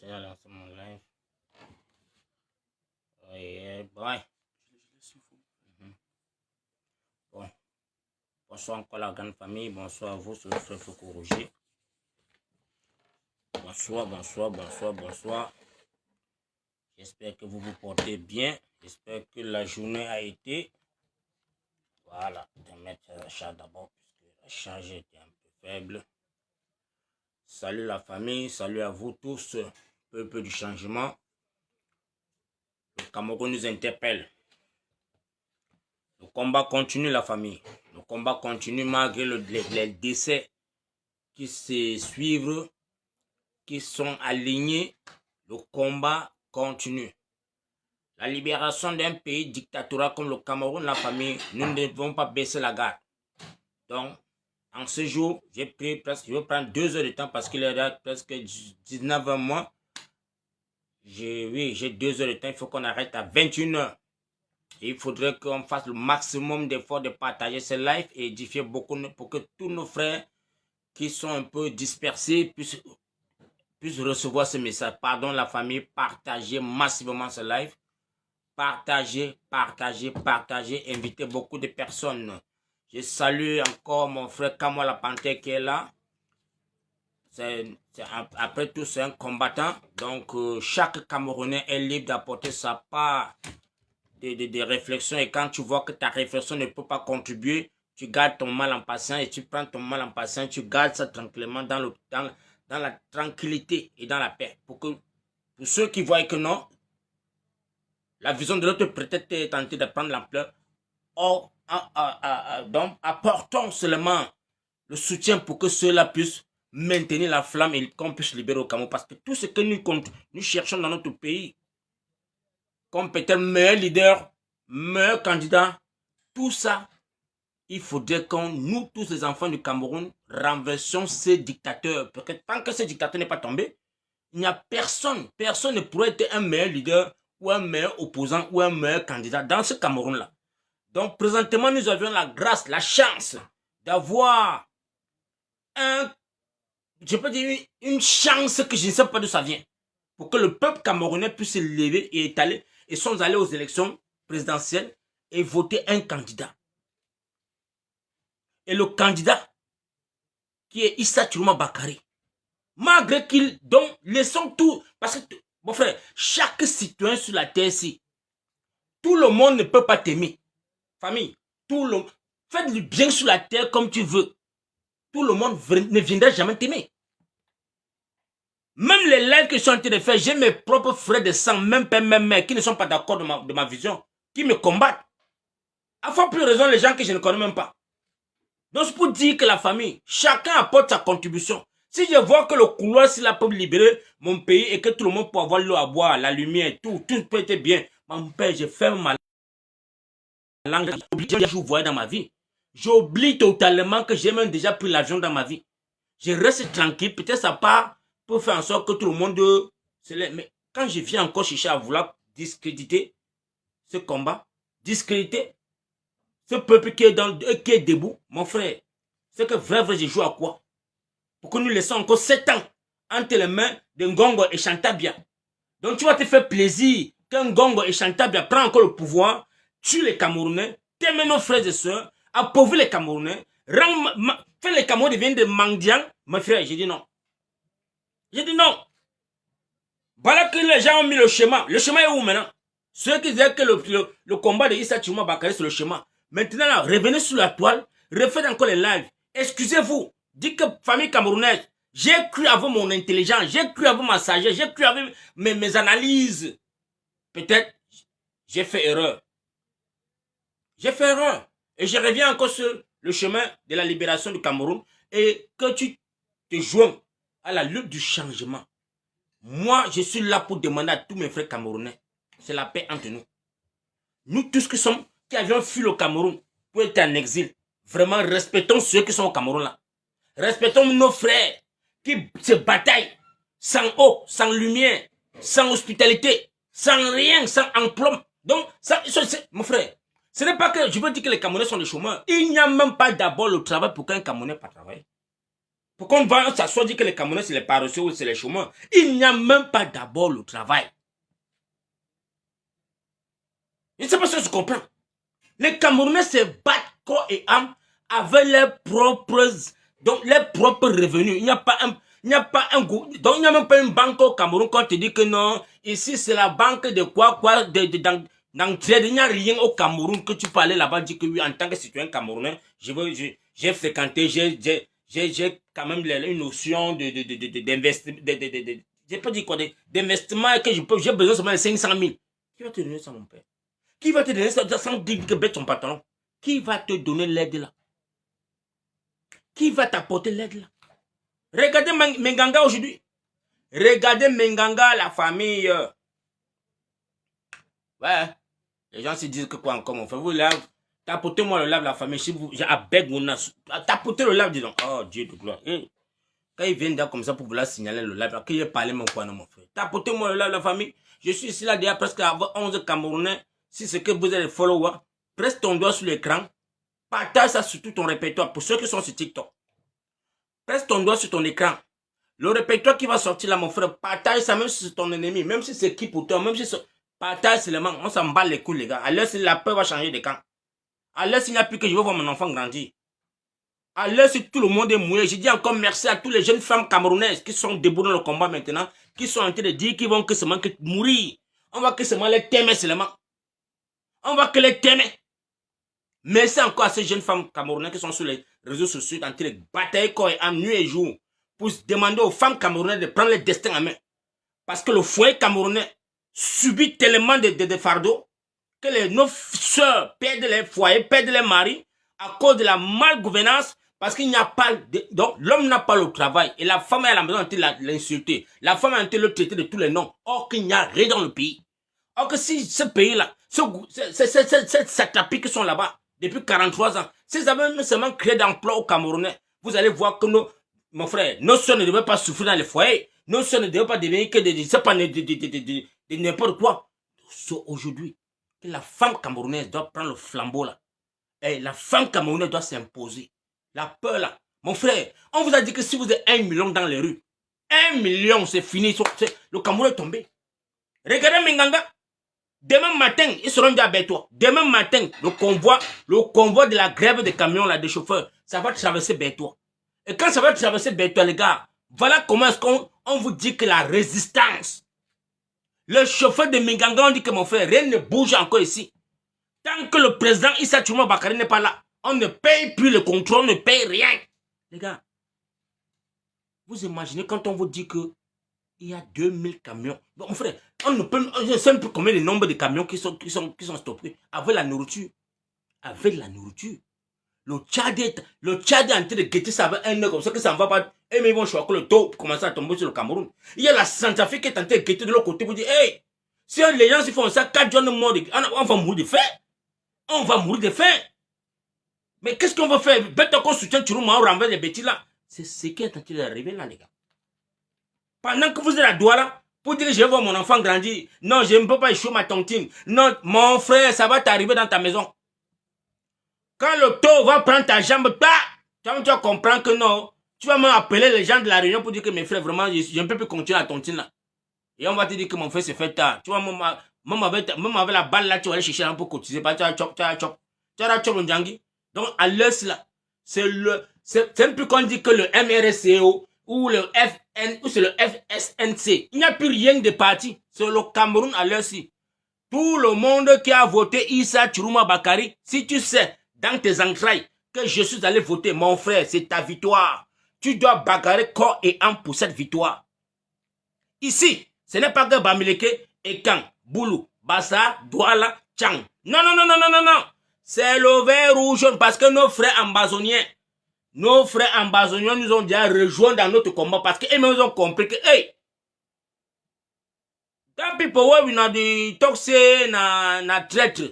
commencer à lancer mon live. Ouais. Bon. Bonsoir encore la grande famille. Bonsoir à vous, c'est le frère Foucault Roger. Bonsoir. J'espère que vous vous portez bien. J'espère que la journée a été. Voilà. Je vais mettre la charge d'abord puisque la charge était un peu faible. Salut la famille, salut à vous tous, peuple du changement. Le Cameroun nous interpelle. Le combat continue la famille. Le combat continue malgré les décès qui se suivent, qui sont alignés. Le combat continue. La libération d'un pays dictatorial comme le Cameroun, la famille, nous ne devons pas baisser la garde. Donc, en ce jour, j'ai pris presque, je vais prendre 2 heures de temps parce qu'il est presque 19 mois. J'ai 2 heures de temps, il faut qu'on arrête à 21 heures. Et il faudrait qu'on fasse le maximum d'efforts de partager ce live et édifier beaucoup pour que tous nos frères qui sont un peu dispersés puissent recevoir ce message. Pardon la famille, partagez massivement ce live. Partagez, invitez beaucoup de personnes. Je salue encore mon frère Kamoa la Panthère qui est là. Après tout, c'est un combattant. Donc, chaque Camerounais est libre d'apporter sa part de réflexion. Et quand tu vois que ta réflexion ne peut pas contribuer, tu gardes ton mal en patience et tu prends ton mal en patience. Tu gardes ça tranquillement dans la tranquillité et dans la paix. Pour ceux qui voient que non, la vision de l'autre peut-être est tentée de prendre l'ampleur. Donc, apportons seulement le soutien pour que ceux-là puissent maintenir la flamme et qu'on puisse libérer au Cameroun. Parce que tout ce que nous cherchons dans notre pays, comme peut-être meilleur leader, meilleur candidat, tout ça, il faudrait qu'on, nous tous les enfants du Cameroun, renversions ces dictateurs. Parce que tant que ce dictateur n'est pas tombé, il n'y a personne ne pourrait être un meilleur leader ou un meilleur opposant ou un meilleur candidat dans ce Cameroun-là. Donc présentement, nous avions la grâce, la chance d'avoir je peux dire une chance que je ne sais pas d'où ça vient. Pour que le peuple camerounais puisse se lever et étaler et sont allés aux élections présidentielles et voter un candidat. Et le candidat qui est Issa Tchourouma Bakary, malgré qu'il, donc laissons tout, parce que mon frère, chaque citoyen sur la terre ici, tout le monde ne peut pas t'aimer. Famille, fais du bien sur la terre comme tu veux. Tout le monde ne viendra jamais t'aimer. Même les lives que je suis en train de faire, j'ai mes propres frères de sang, même père, même mère, qui ne sont pas d'accord de ma vision, qui me combattent. À fois plus raison les gens que je ne connais même pas. Donc c'est pour dire que la famille, chacun apporte sa contribution. Si je vois que le couloir, s'il a pu libérer mon pays et que tout le monde peut avoir l'eau à boire, la lumière, tout peut être bien. Mon père, je ferme ma langue, j'oublie je voyais dans ma vie. J'oublie totalement que j'ai même déjà pris l'avion dans ma vie. Je reste tranquille, peut-être ça part pour faire en sorte que tout le monde se lève. Mais quand je viens encore chercher à vouloir discréditer ce combat, discréditer ce peuple qui est debout, mon frère, c'est que vrai, je joue à quoi? Pour que nous laissons encore 7 ans entre les mains de Ngongo et Chantabia. Donc tu vas te faire plaisir qu'un Ngongo et Chantabia prennent encore le pouvoir, tue les Camerounais, t'aimes nos frères et sœurs, appauvrit les Camerounais, fait les Camerounais deviennent des mendiants. Mon frère, j'ai dit non. J'ai dit non. Voilà que les gens ont mis le schéma. Le schéma est où maintenant? Ceux qui disaient que le combat de Issa Tchourouma Bakary, c'est le schéma. Maintenant, là, revenez sur la toile, refaites encore les lives. Excusez-vous. Dites que famille camerounaise, j'ai cru avoir mon intelligence, j'ai cru avoir ma sagesse, j'ai cru avoir mes analyses. Peut-être, j'ai fait erreur. J'ai fait erreur. Et je reviens encore sur le chemin de la libération du Cameroun et que tu te joins à la lutte du changement. Moi, je suis là pour demander à tous mes frères camerounais. C'est la paix entre nous. Nous tous qui avions fui le Cameroun pour être en exil, vraiment respectons ceux qui sont au Cameroun là. Respectons nos frères qui se bataillent sans eau, sans lumière, sans hospitalité, sans rien, sans emploi. Donc, mon frère, ce n'est pas que je veux dire que les Camerounais sont des chômeurs. Il n'y a même pas d'abord le travail pour qu'un Camerounais pas travailler. Pourquoi on va s'asseoir dire que les Camerounais, c'est les paresseux ou c'est les chômeurs? Il n'y a même pas d'abord le travail. Je ne sais pas si je comprends. Les Camerounais se battent corps et âme avec leurs propres revenus. Il n'y a pas un goût. Donc il n'y a même pas une banque au Cameroun quand te dit que non, ici c'est la banque de quoi, d'entraide. Il n'y a rien au Cameroun que tu peux aller là-bas dire que oui, en tant que citoyen camerounais, j'ai fréquenté, j'ai quand même une notion d'investissement, j'ai pas dit quoi, d'investissement que j'ai besoin seulement de 500 000. Qui va te donner ça, mon père? Qui va te donner ça sans dire que bête ton pantalon? Qui va te donner l'aide là? Qui va t'apporter l'aide là? Regardez Menganga aujourd'hui. Regardez Menganga, la famille. Ouais. Les gens se disent que quoi encore, mon frère? Vous là, tapotez-moi le lave, la famille. Si vous, j'abeg mon as. Tapotez le lave, dis donc. Oh Dieu de gloire. Quand ils viennent là comme ça pour vouloir signaler le lave, qu'il ait parlé mon quoi, non, mon frère? Tapotez-moi le lave, la famille. Je suis ici là déjà presque à 11 Camerounais. Si c'est que vous êtes les followers, presse ton doigt sur l'écran. Partage ça sur tout ton répertoire. Pour ceux qui sont sur TikTok. Presse ton doigt sur ton écran. Le répertoire qui va sortir là, mon frère, partage ça même si c'est ton ennemi. Même si c'est qui pour toi. Même si c'est... Partage seulement. On s'en bat les couilles, les gars. Alors, si la peur va changer de camp. Alors, s'il n'y a plus que je veux voir mon enfant grandir. Alors, si tout le monde est mouillé, je dis encore merci à toutes les jeunes femmes camerounaises qui sont debout dans le combat maintenant, qui sont en train de dire qu'ils vont que seulement mourir. On va que seulement les t'aimer seulement. On va que les t'aimer. Merci encore à ces jeunes femmes camerounaises qui sont sur les réseaux sociaux en train de batailler corps et âme, nuit et jour, pour demander aux femmes camerounaises de prendre le destin en main. Parce que le foyer camerounais subit tellement de fardeaux que nos soeurs perdent les foyers, perdent les maris à cause de la malgouvernance, parce qu'il n'y a pas donc l'homme n'a pas le travail et la femme est à la maison en train de l'insulter. La femme est en train de le traiter de tous les noms. Or qu'il n'y a rien dans le pays. Or que si ce pays-là, ces satrapies qui sont là-bas depuis 43 ans, s'ils avaient même seulement créé d'emplois au Camerounais, vous allez voir que mon frère, nos soeurs ne devaient pas souffrir dans les foyers. Nos soeurs ne devaient pas devenir que de n'importe quoi. Aujourd'hui, la femme camerounaise doit prendre le flambeau là. Et la femme camerounaise doit s'imposer. La peur là. Mon frère, on vous a dit que si vous êtes 1 million dans les rues, 1 million, c'est fini. Le Cameroun est tombé. Regardez Menganga. Demain matin, ils seront déjà avec toi. Demain matin, le convoi de la grève des camions là, des chauffeurs, ça va traverser Bertois. Et quand ça va traverser Bertois, les gars, voilà comment est-ce qu'on vous dit que la résistance. Le chauffeur de Menganga, on dit que mon frère, rien ne bouge encore ici. Tant que le président Issa Tchouma Bakary n'est pas là, on ne paye plus le contrôle, on ne paye rien. Les gars, vous imaginez quand on vous dit que il y a 2000 camions. Bon, mon frère, on ne peut, je ne sais même plus combien le nombre de camions qui sont stoppés avec la nourriture. Avec la nourriture. Le Tchad est en train de guetter ça avec un œil comme ça que ça ne va pas. Et mais ils vont choisir le taux pour commencer à tomber sur le Cameroun. Il y a la Centrafrique qui est en train de guetter de l'autre côté pour dire, hey, si les gens font ça, 4 jours de mort, on va mourir de faim. On va mourir de faim. Mais qu'est-ce qu'on va faire? Bête qu'on soutient Tchourouma, on renverse les bêtises là. C'est ce qui est en train d'arriver là, les gars. Pendant que vous êtes à Douala, pour dire que je vais voir mon enfant grandir. Non, je ne peux pas échouer ma tontine. Non, mon frère, ça va t'arriver dans ta maison. Quand le taux va prendre ta jambe, tu vas comprendre que non. Tu vas m'appeler les gens de la réunion pour dire que mes frères, vraiment, je ne peux plus continuer la tontine là. Et on va te dire que mon frère s'est fait tard. Tu vois, même avec la balle là, tu vas aller chercher un peu cotiser. Tu vas chop. Tu vas chop le djangi. Donc, à l'heure là, c'est un peu qu'on dit que le MRSCO ou le FN ou c'est le FSNC. Il n'y a plus rien de parti. C'est le Cameroun à l'heure-ci. Tout le monde qui a voté Issa Tchouma Bakary, si tu sais dans tes entrailles que je suis allé voter, mon frère, c'est ta victoire. Tu dois bagarrer corps et âme pour cette victoire. Ici, ce n'est pas que Bamileke, Ekan, Boulou, Bassa, Douala, Tchang. Non. C'est le vert rouge parce que nos frères ambazoniens, nous ont déjà rejoint dans notre combat parce qu'ils ont compris que, hey, dans people where we not the talk say na traître,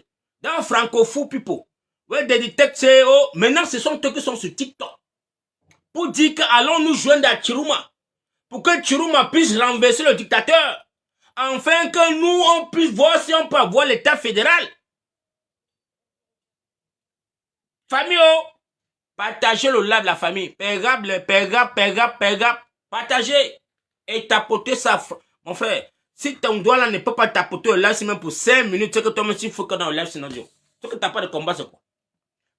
dans francophone people, where they detect say, oh, maintenant ce sont eux qui sont sur TikTok pour dire que allons nous joindre à Tchourouma pour que Tchourouma puisse renverser le dictateur, afin que nous on puisse voir si on peut avoir l'état fédéral. Famille, Partagez le live, la famille. Père, partagez. Et tapotez ça. Mon frère, si ton doigt là ne peut pas tapoter le live, c'est même pour 5 minutes, c'est que toi-même, il faut que dans le live, sinon Dieu. C'est que tu n'as pas de combat, c'est quoi?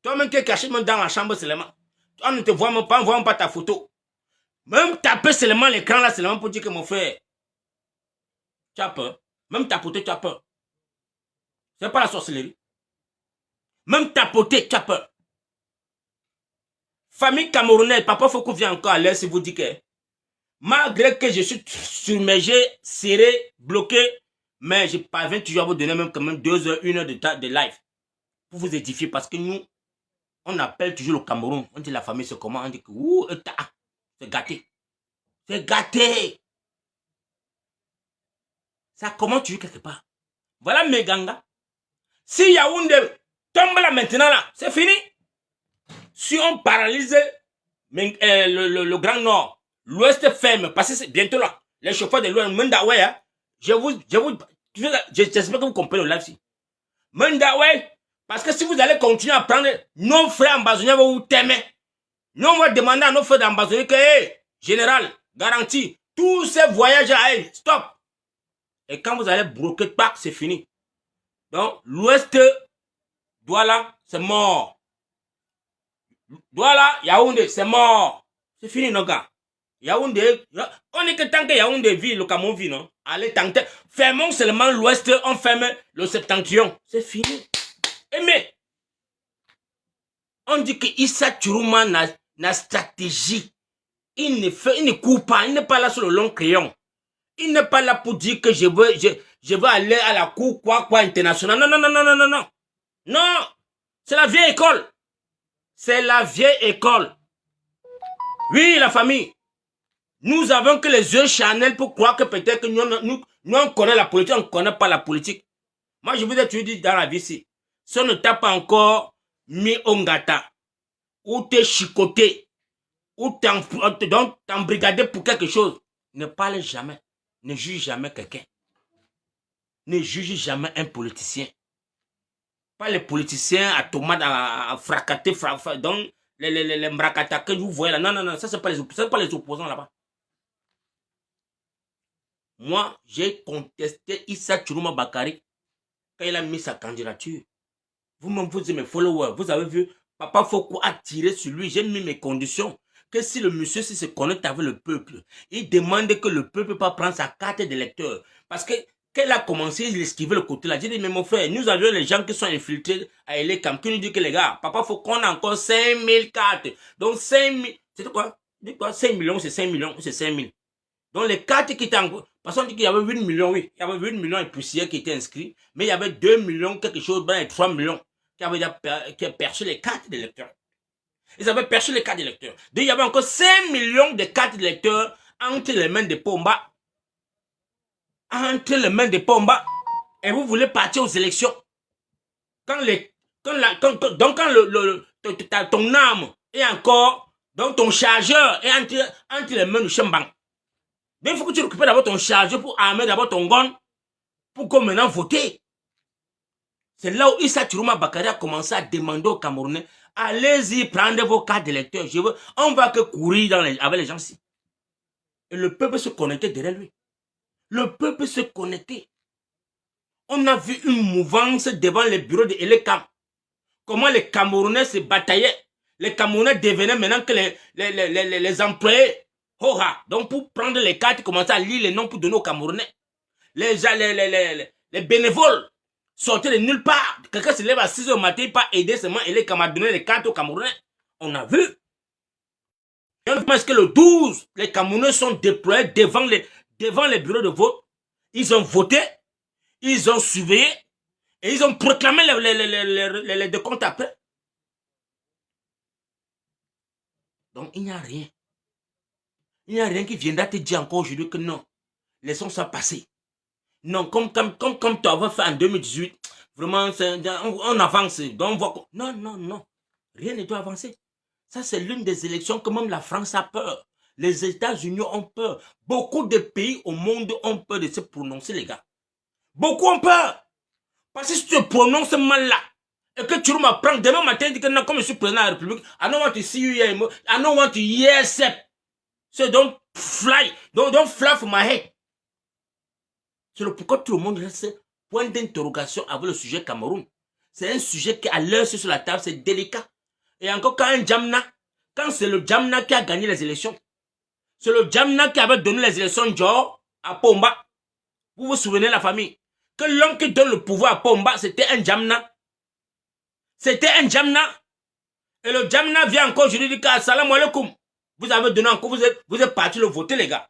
Toi-même qui es caché même dans la chambre seulement. On ne te voit même pas, on ne voit pas ta photo. Même taper seulement l'écran là, seulement pour dire que mon frère, tu as peur. Même tapoter, tu as peur. C'est pas la sorcellerie. Même tapoter, tu as peur. Famille camerounaise, Papa Foko vient encore à l'air si vous dites que malgré que je suis submergé, serré, bloqué, mais je parviens toujours à vous donner même quand même 2 heures, 1 heure de live pour vous édifier parce que nous, on appelle toujours le Cameroun. On dit la famille c'est comment? On dit que c'est gâté. C'est gâté. Ça commence toujours quelque part. Voilà mes gangas. Si Yaoundé tombe là maintenant là, c'est fini. Si on paralyse le Grand Nord, l'Ouest ferme, parce que c'est bientôt là. Les chauffeurs de l'Ouest, Mendawe, hein, j'espère que vous comprenez le live-ci. Mendawe, parce que si vous allez continuer à prendre nos frères ambazoniens vont vous t'aimer. Nous, on va demander à nos frères d'ambazoniens que, hey, général, garantie, tous ces voyages là, hey, stop. Et quand vous allez bloquer Pac, c'est fini. Donc, l'Ouest, Douala, c'est mort. Douala, Yaoundé, c'est mort. C'est fini, nos gars. Yaoundé, on est que tant que Yaoundé vit, le Cameroun vit, non? Allez, tenter. Fermons seulement l'Ouest, on ferme le septentrion. C'est fini. Mais, on dit que Issa Tchourouma n'a stratégie. Il ne court pas, il n'est pas là sur le long crayon. Il n'est pas là pour dire que je veux aller à la cour quoi internationale. Non. Non, c'est la vieille école. C'est la vieille école. Oui, la famille. Nous avons que les yeux charnels pour croire que peut-être que nous on connaît la politique, on ne connaît pas la politique. Moi, je vous ai toujours dit dans la vie ici, si on ne t'a pas encore mis au ngata, ou t'es chicoté, ou t'embrigadé pour quelque chose, ne parle jamais. Ne juge jamais quelqu'un. Ne juge jamais un politicien. Pas les politiciens à tomates, à fracater, donc les mrakata que vous voyez là. Non, ça c'est pas les opposants là-bas. Moi, j'ai contesté Issa Tchourouma Bakary quand il a mis sa candidature. Vous-même, vous êtes mes followers, vous avez vu, Papa Foko a tiré sur lui, j'ai mis mes conditions. Que si le monsieur se connecte avec le peuple, il demande que le peuple pas prendre sa carte d'électeur. Parce que quand il a commencé, il esquivait le côté là. J'ai dit, mais mon frère, nous avions les gens qui sont infiltrés à Elecam, qui nous disent que les gars, Papa Foko on a encore 5000 cartes. Donc 5000, c'est quoi? Dis quoi? 5 millions, c'est 5 millions, c'est 5000. Donc les cartes qui étaient en... Parce qu'on dit qu'il y avait 8 millions, oui. Il y avait 8 millions et poussière qui étaient inscrits. Mais il y avait 2 millions, quelque chose, et 3 millions qui avaient perçu les cartes d'électeurs. Ils avaient perçu les cartes d'électeurs. Donc il y avait encore 5 millions de cartes d'électeurs entre les mains de Pomba. Entre les mains de Pomba. Et vous voulez partir aux élections. Quand ton âme est encore, donc ton chargeur est entre les mains de Chambang. Mais il faut que tu récupères d'abord ton chargeur pour armer d'abord ton gun pour qu'on maintenant voter. C'est là où Issa Tchourouma Bakary a commencé à demander aux Camerounais, allez-y, prenez vos cartes d'électeurs. On va que courir avec les gens ici. Et le peuple se connectait derrière lui. Le peuple se connectait. On a vu une mouvance devant les bureaux de Elecam. Comment les Camerounais se bataillaient. Les Camerounais devenaient maintenant que les employés. Donc pour prendre les cartes, commencer à lire les noms pour donner aux Camerounais. Les bénévoles sortaient de nulle part. Quelqu'un se lève à 6 h du matin, pas aider seulement et les Camerounais donner les cartes aux Camerounais. On a vu. Et on pense que le 12, les Camerounais sont déployés devant les bureaux de vote. Ils ont voté, ils ont surveillé et ils ont proclamé les décomptes après. Donc il n'y a rien. Il n'y a rien qui viendra te dire encore aujourd'hui que non, laissons ça passer. Non, comme tu avais fait en 2018, vraiment, on avance. Donc non. Rien ne doit avancer. Ça, c'est l'une des élections que même la France a peur. Les États-Unis ont peur. Beaucoup de pays au monde ont peur de se prononcer, les gars. Beaucoup ont peur. Parce que si tu te prononces mal là, Et que Chiruma prend demain matin, dit que non, comme je suis président de la République, I don't want to see you here, I don't want to hear step. So don't fly, don't fly for my head. C'est le pourquoi tout le monde reste point d'interrogation avec le sujet Cameroun. C'est un sujet qui, à l'heure sur la table, c'est délicat. Et encore quand c'est le Djamna qui a gagné les élections, c'est le Djamna qui avait donné les élections genre à Pomba. Vous vous souvenez la famille? Que l'homme qui donne le pouvoir à Pomba, c'était un Djamna. C'était un Djamna. Et le Djamna vient encore, je lui dis salam alaikum. Vous avez donné encore, vous êtes parti le voter, les gars.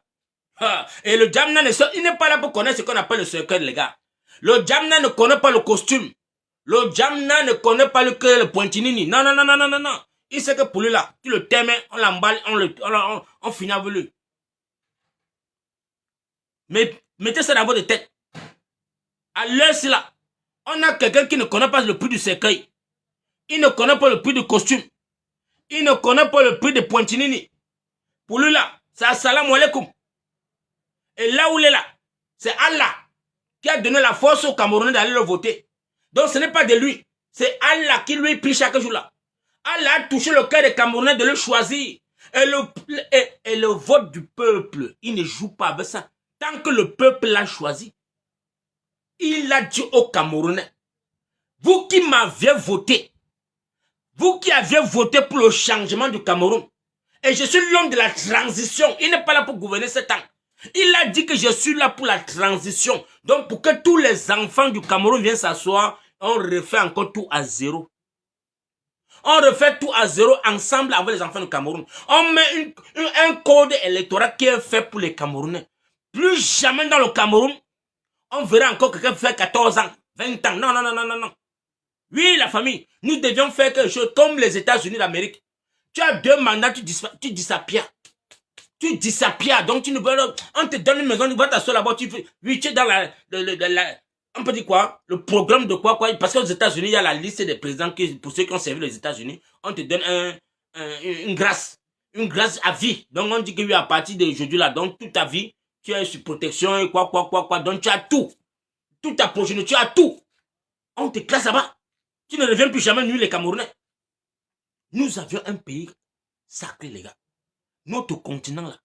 Et le Djamna, il n'est pas là pour connaître ce qu'on appelle le secret, les gars. Le Djamna ne connaît pas le costume. Le Djamna ne connaît pas le pointinini. Non, non, non, non, non, non, non. Il sait que pour lui là, tu le t'aimes, on l'emballe, on finit avec lui. Mais mettez ça dans votre tête. À l'heure, c'est là. On a quelqu'un qui ne connaît pas le prix du cercueil. Il ne connaît pas le prix du costume. Il ne connaît pas le prix de pointinini. Pour lui là, c'est assalamu alaikum. Et là où il est là, c'est Allah qui a donné la force aux Camerounais d'aller le voter. Donc ce n'est pas de lui. C'est Allah qui lui prie chaque jour là. Allah a touché le cœur des Camerounais de le choisir. Et le vote du peuple, il ne joue pas avec ça. Tant que le peuple l'a choisi, il a dit aux Camerounais, vous qui m'aviez voté, vous qui aviez voté pour le changement du Cameroun, et je suis l'homme de la transition, il n'est pas là pour gouverner 7 ans. Il a dit que je suis là pour la transition. Donc pour que tous les enfants du Cameroun viennent s'asseoir, on refait encore tout à zéro. On refait tout à zéro ensemble avec les enfants du Cameroun. On met un code électoral qui est fait pour les Camerounais. Plus jamais dans le Cameroun, on verra encore quelqu'un faire 14 ans, 20 ans. Non, non, non, non, non, non. Oui, la famille, nous devions faire quelque chose comme les États-Unis d'Amérique. Tu as 2 mandats, tu disappières. Tu disappières. Donc, tu ne veux, on te donne une maison, tu vas t'asseoir là-bas, tu es dans on peut dire quoi? Le programme de quoi? Parce qu'aux États-Unis, il y a la liste des présidents qui, pour ceux qui ont servi les États-Unis, on te donne une grâce. Une grâce à vie. Donc, on dit que oui, à partir d'aujourd'hui là, donc toute ta vie, tu es sur protection et quoi. Donc, tu as tout. Toute ta progéniture, tu as tout. On te classe là-bas. Tu ne reviens plus jamais, nous, les Camerounais. Nous avions un pays sacré, les gars. Notre continent, là.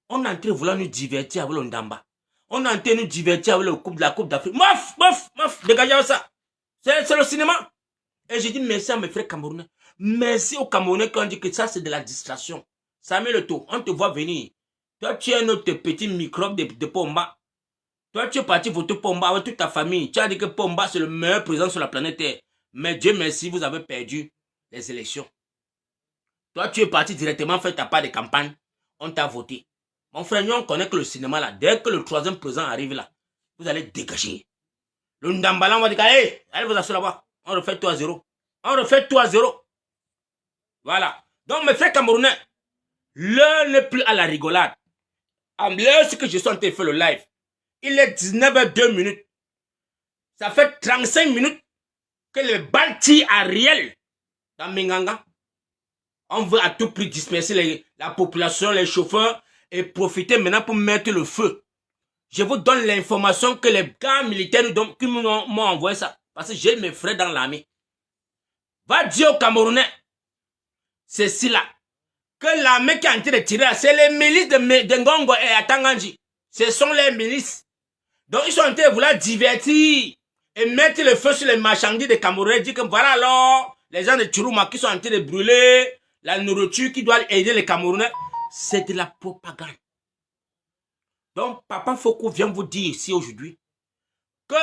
On est en train de vouloir nous divertir avec le Ndamba. On est en train de nous divertir avec la Coupe d'Afrique. Mof, dégagez ça. C'est le cinéma. Et j'ai dit merci à mes frères camerounais. Merci aux Camerounais qui ont dit que ça, c'est de la distraction. Ça met le taux. On te voit venir. Toi, tu es notre petit microbe de Pomba. Toi, tu es parti voter Pomba avec toute ta famille. Tu as dit que Pomba, c'est le meilleur président sur la planète Terre. Mais Dieu merci, vous avez perdu les élections. Toi, tu es parti directement faire ta part de campagne. On t'a voté. Mon frère, nous, on connaît que le cinéma, là, dès que le 3e président arrive là, vous allez dégager. Le Ndambala, on va dire, hey, allez vous asseoir là-bas. On refait tout à zéro. On refait tout à zéro. Voilà. Donc, mes frères camerounais, l'heure n'est plus à la rigolade. À l'heure, c'est que je suis en train de faire le live. Il est 19h02. Ça fait 35 minutes que le bal tire à Riel dans Minganga. On veut à tout prix disperser la population, les chauffeurs et profiter maintenant pour mettre le feu. Je vous donne l'information que les gars militaires qui m'ont envoyé ça. Parce que j'ai mes frères dans l'armée. Va dire aux Camerounais, c'est là, que l'armée qui est en train de tirer, c'est les milices de Ngongo et Atanganji. Ce sont les milices. Donc ils sont en train de vouloir divertir et mettre le feu sur les marchandises des Camerounais. Dire que voilà alors, les gens de Chiruma qui sont en train de brûler la nourriture qui doit aider les Camerounais. C'est de la propagande. Donc, Papa Foko vient vous dire ici aujourd'hui que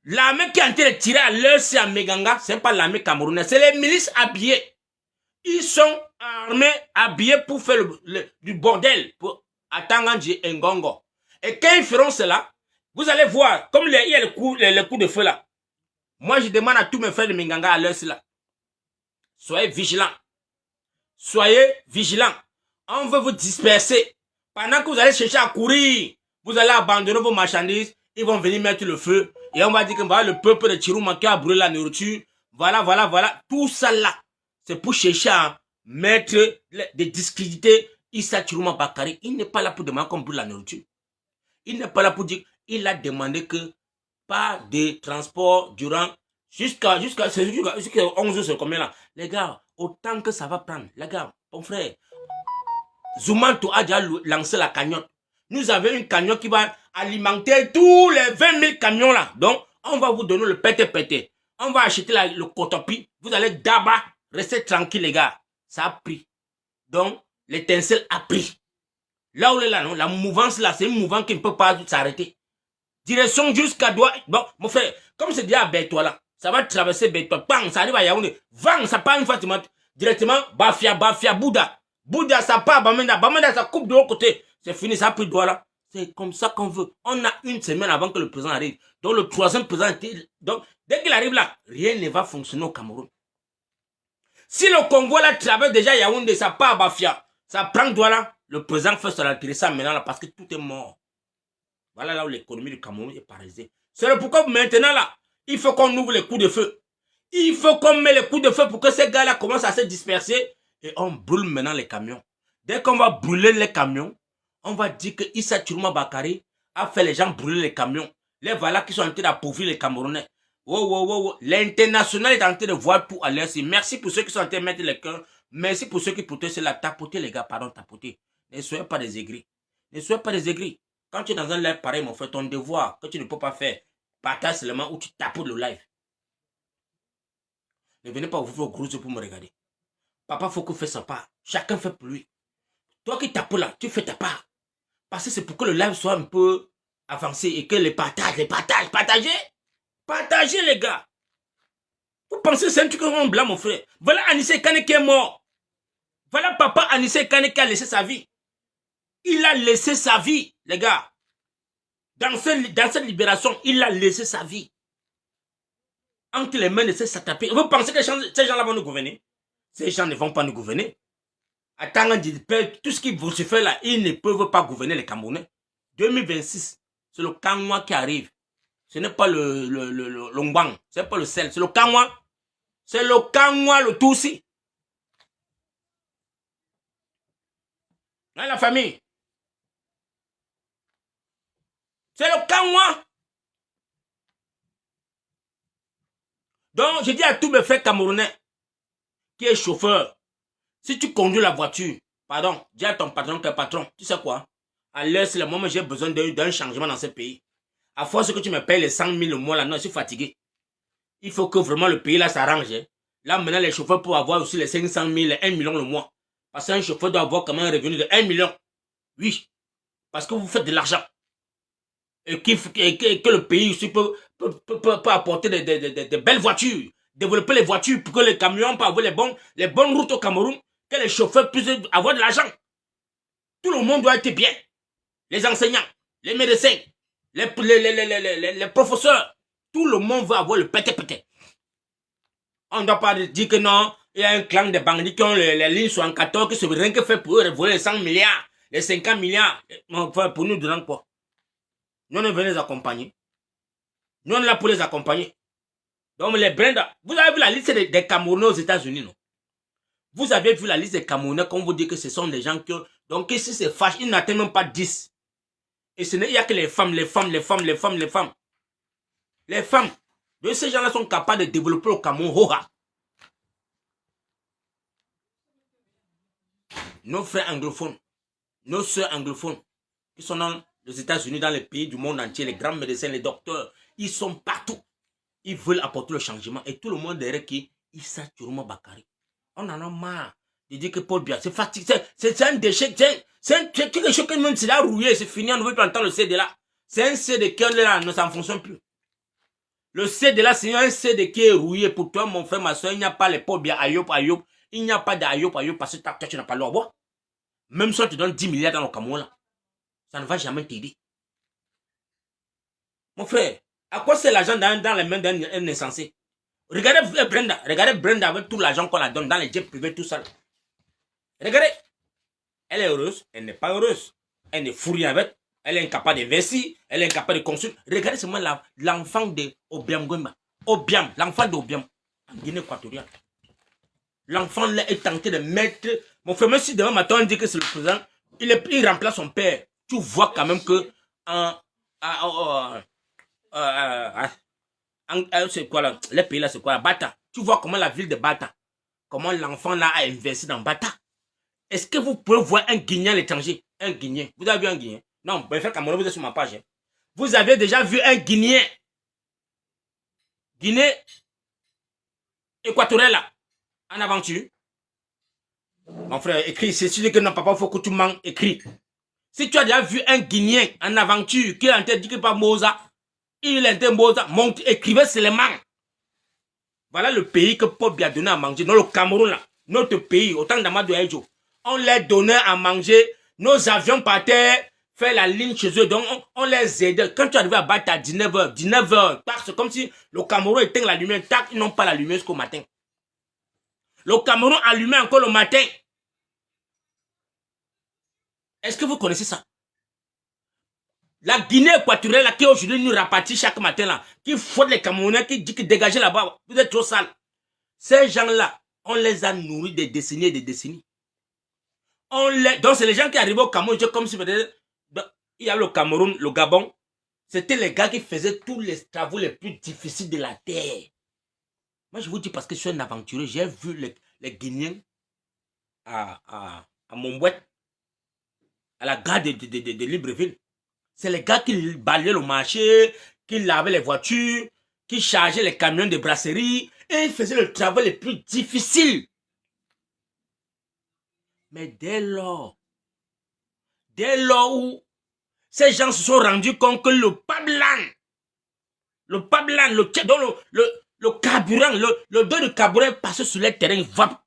l'armée qui est en train de tirer à l'heure, c'est à Meganga, ce n'est pas l'armée camerounaise, c'est les milices habillées. Ils sont armés, habillés pour faire du bordel pour Atanganji et Ngongo. Et quand ils feront cela, vous allez voir, comme il y a le coup de feu là. Moi, je demande à tous mes frères de Meganga à l'heure, c'est là. Soyez vigilants. Soyez vigilants. On veut vous disperser. Pendant que vous allez chercher à courir, vous allez abandonner vos marchandises, ils vont venir mettre le feu. Et on va dire que voilà, le peuple de Chiruma qui a brûlé la nourriture. Voilà. Tout ça là, c'est pour chercher à mettre, de discréditer Issa Chiruma Bakari. Il n'est pas là pour demander qu'on brûle la nourriture. Il n'est pas là pour dire, il a demandé que pas de transport durant Jusqu'à 11 heures, c'est combien là? Les gars, autant que ça va prendre. Les gars, mon frère, Zoumanto a déjà lancé la cagnotte. Nous avons une cagnotte qui va alimenter tous les 20 000 camions là. Donc, on va vous donner le pété-pété. On va acheter le cotopi. Vous allez d'abord rester tranquille, les gars. Ça a pris. Donc, l'étincelle a pris. Là où est là, non? La mouvance là, c'est une mouvance qui ne peut pas s'arrêter. Direction jusqu'à droite. Bon, mon frère, comme c'est dit à Bétois là, ça va traverser Bétois. Bang, ça arrive à Yaoundé. Vang, ça part une fois, directement, Bafia, Bouddha. Bouddha, ça part, Bamenda, ça coupe de l'autre côté. C'est fini, ça a pris droit là. C'est comme ça qu'on veut. On a une semaine avant que le président arrive. Donc le troisième président, donc dès qu'il arrive là, rien ne va fonctionner au Cameroun. Si le Congo là traverse déjà Yaoundé, ça part à Bafia, ça prend droit là, le président fait ça maintenant là parce que tout est mort. Voilà là où l'économie du Cameroun est paralysée. C'est pourquoi maintenant là, il faut qu'on ouvre les coups de feu. Il faut qu'on mette les coups de feu pour que ces gars-là commencent à se disperser. Et on brûle maintenant les camions. Dès qu'on va brûler les camions, on va dire que Issa Chiruma Bakari a fait les gens brûler les camions. Les voilà qui sont en train d'appauvrir les Camerounais. L'international est en train de voir tout à l'air. Merci pour ceux qui sont en train de mettre les cœurs. Merci pour ceux qui protestent la tapoter, les gars. Pardon, tapoter. Ne soyez pas des aigris. Ne soyez pas des aigris. Quand tu es dans un live pareil, mon frère, ton devoir que tu ne peux pas faire, partage seulement où tu tapotes le live. Ne venez pas ouvrir vos gros yeux pour me regarder. Papa, faut que fasse sa part. Chacun fait pour lui. Toi qui tapes là, tu fais ta part. Parce que c'est pour que le live soit un peu avancé et que partagez. Partagez les gars. Vous pensez que c'est un truc en blanc, mon frère. Voilà Anissé Kane qui est mort. Voilà papa Anissé Kane qui a laissé sa vie. Il a laissé sa vie, les gars. Dans cette libération, il a laissé sa vie. Entre les mains de ces satapés. Vous pensez que ces gens-là vont nous gouverner? Ces gens ne vont pas nous gouverner. Attends, tout ce qu'ils vont se faire là, ils ne peuvent pas gouverner les Camerounais. 2026, c'est le Kangwa qui arrive. Ce n'est pas le Longbang, ce n'est pas le sel, c'est le Kangwa. C'est le Kangwa, le Tutsi. Hein, la famille? C'est le Kangwa. Donc, je dis à tous mes frères camerounais qui est chauffeur, si tu conduis la voiture, pardon, dis à ton patron que patron, tu sais quoi? À l'heure, c'est le moment où j'ai besoin d'un changement dans ce pays. À force que tu me payes les 100 000 le mois là, non, je suis fatigué. Il faut que vraiment le pays là s'arrange. Hein. Là, maintenant, les chauffeurs peuvent avoir aussi les 500 000, 1 million le mois. Parce qu'un chauffeur doit avoir quand même un revenu de 1 million. Oui. Parce que vous faites de l'argent. Et que le pays aussi peut apporter des belles voitures. Développer les voitures pour que les camions puissent avoir les bonnes routes au Cameroun. Que les chauffeurs puissent avoir de l'argent. Tout le monde doit être bien. Les enseignants, les médecins, les professeurs. Tout le monde va avoir le pété-pété. On ne doit pas dire que non, il y a un clan de bandits qui ont les lignes 74 qui se veut rien que faire pour eux voler les 100 milliards, les 50 milliards. Enfin, pour nous, dedans quoi? Nous, on veut les accompagner. Nous, on est là pour les accompagner. Donc, les Brenda, vous avez vu la liste des Camerounais aux États-Unis, non? Vous avez vu la liste des Camerounais, comme vous dites que ce sont des gens qui... Donc, ici, c'est fâche, ils n'atteignent même pas 10. Et il n'y a que les femmes. Les femmes. Donc, ces gens-là sont capables de développer le Cameroun. Nos frères anglophones, nos soeurs anglophones, qui sont dans les États-Unis, dans les pays du monde entier, les grands médecins, les docteurs, ils sont partout. Ils veulent apporter le changement. Et tout le monde derrière qui, Issa Chiruma Bakari. On en a marre de dire que Paul Biya, c'est fatigué, c'est un déchet, c'est quelque chose que même s'il a rouillé, c'est fini, on ne veut pas entendre le CD là. C'est un CD qui là, ne s'en fonctionne plus. Le CD là, c'est un CD qui est rouillé. Pour toi, mon frère, ma soeur, il n'y a pas les Paul Biya, Ayop, il n'y a pas d'Ayop, parce que toi, tu n'as pas le droit. Même si on te donne 10 milliards dans le Cameroun là, ça ne va jamais t'aider. Mon frère, à quoi c'est l'argent dans les mains d'un insensé? Regardez Brenda avec tout l'argent qu'on la donne dans les jets privés, tout ça. Regardez. Elle est heureuse, elle n'est pas heureuse. Elle ne fout rien avec. Elle est incapable d'investir, elle est incapable de construire. Regardez seulement l'enfant de Obiam Gwemba. Obiam, l'enfant d'Obiam, en Guinée équatoriale. L'enfant là est tenté de mettre... Mon frère, même si demain matin on dit que c'est le président, il remplace son père. Tu vois quand même que en C'est quoi là? Les pays là, c'est quoi? Bata. Tu vois comment la ville de Bata, comment l'enfant là a investi dans Bata. Est-ce que vous pouvez voir un Guinéen à l'étranger? Un Guinéen. Vous avez vu un Guinéen? Non, ben frère Cameroun, vous êtes sur ma page. Hein. Vous avez déjà vu un Guinéen? Guinée équatoriale là, en aventure. Mon frère, écris. C'est sûr que non, papa, il faut que tu manques. Écris. Si tu as déjà vu un Guinéen en aventure qui est en train de dire que pas Moza, il est en Moza, monte, écrivez seulement. Voilà le pays que Paul Biya a donné à manger. Dans le Cameroun là, notre pays, autant d'Amadou Aïdjo, on leur donnait à manger, nos avions partaient faire la ligne chez eux, donc on les aidait. Quand tu arrives à battre à 19h, c'est comme si le Cameroun éteint la lumière, tac, ils n'ont pas la lumière jusqu'au matin. Le Cameroun allumait encore le matin. Est-ce que vous connaissez ça? La Guinée équatoriale qui aujourd'hui nous rapatie chaque matin là, qui fouette les Camerounais, qui dit que dégagez là-bas, vous êtes trop sale. Ces gens-là, on les a nourris des décennies et des décennies. Donc c'est les gens qui arrivent au Cameroun, comme si peut-être il y a le Cameroun, le Gabon, c'était les gars qui faisaient tous les travaux les plus difficiles de la terre. Moi je vous dis parce que je suis un aventurier, j'ai vu les Guinéens à Montbouette, à la gare de Libreville. C'est les gars qui balayaient le marché, qui lavaient les voitures, qui chargeaient les camions de brasserie, et ils faisaient le travail le plus difficile. Mais dès lors où ces gens se sont rendus compte que le pablan, le carburant, le dos de carburant passé sur les terrains, va.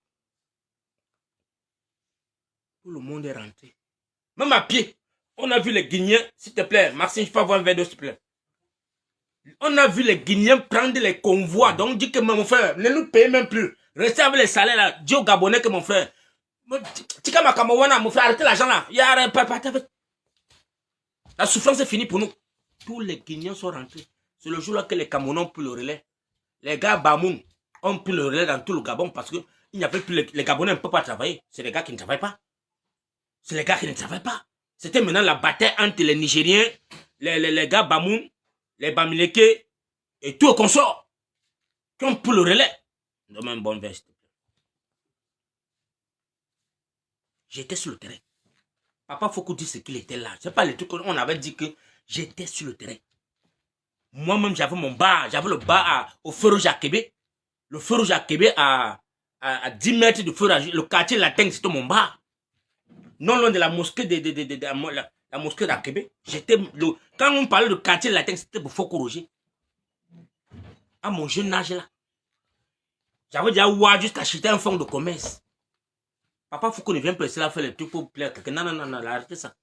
Tout le monde est rentré. Même à pied. On a vu les Guinéens, s'il te plaît, Maxime, je peux avoir un verre d'eau, s'il te plaît. On a vu les Guinéens prendre les convois. Donc, on dit que mon frère, ne nous payez même plus. Restez avec les salaires là. Dis aux Gabonais que mon frère. Tika Makamowana, mon frère, arrêtez l'argent là. La souffrance est finie pour nous. Tous les Guinéens sont rentrés. C'est le jour là que les Camerounais ont pris le relais. Les gars Bamoun ont pris le relais dans tout le Gabon parce que il n'y avait plus les Gabonais ne peuvent pas travailler. C'est les gars qui ne travaillent pas. C'est les gars qui ne travaillent pas. C'était maintenant la bataille entre les Nigériens, les gars Bamoun, les Bamileke et tout le consort qui ont pris le relais. Donne-moi une bonne veste. J'étais sur le terrain. Papa Foucault dit ce qu'il était là. C'est pas les trucs qu'on avait dit que j'étais sur le terrain. Moi-même, j'avais mon bar. J'avais le bar au feu rouge à Québec. Le feu rouge à Québec à 10 mètres de feu rouge. Le quartier latin, c'était mon bar. Non loin de la mosquée la mosquée d'à Québec. Quand on parlait de quartier latin, c'était pour Foucault Roger. À mon jeune âge là. J'avais déjà oublié jusqu'à acheter un fonds de commerce. Papa Foucault ne vient pas essayer de faire les trucs pour plaire quelqu'un. Non, arrêtez ça.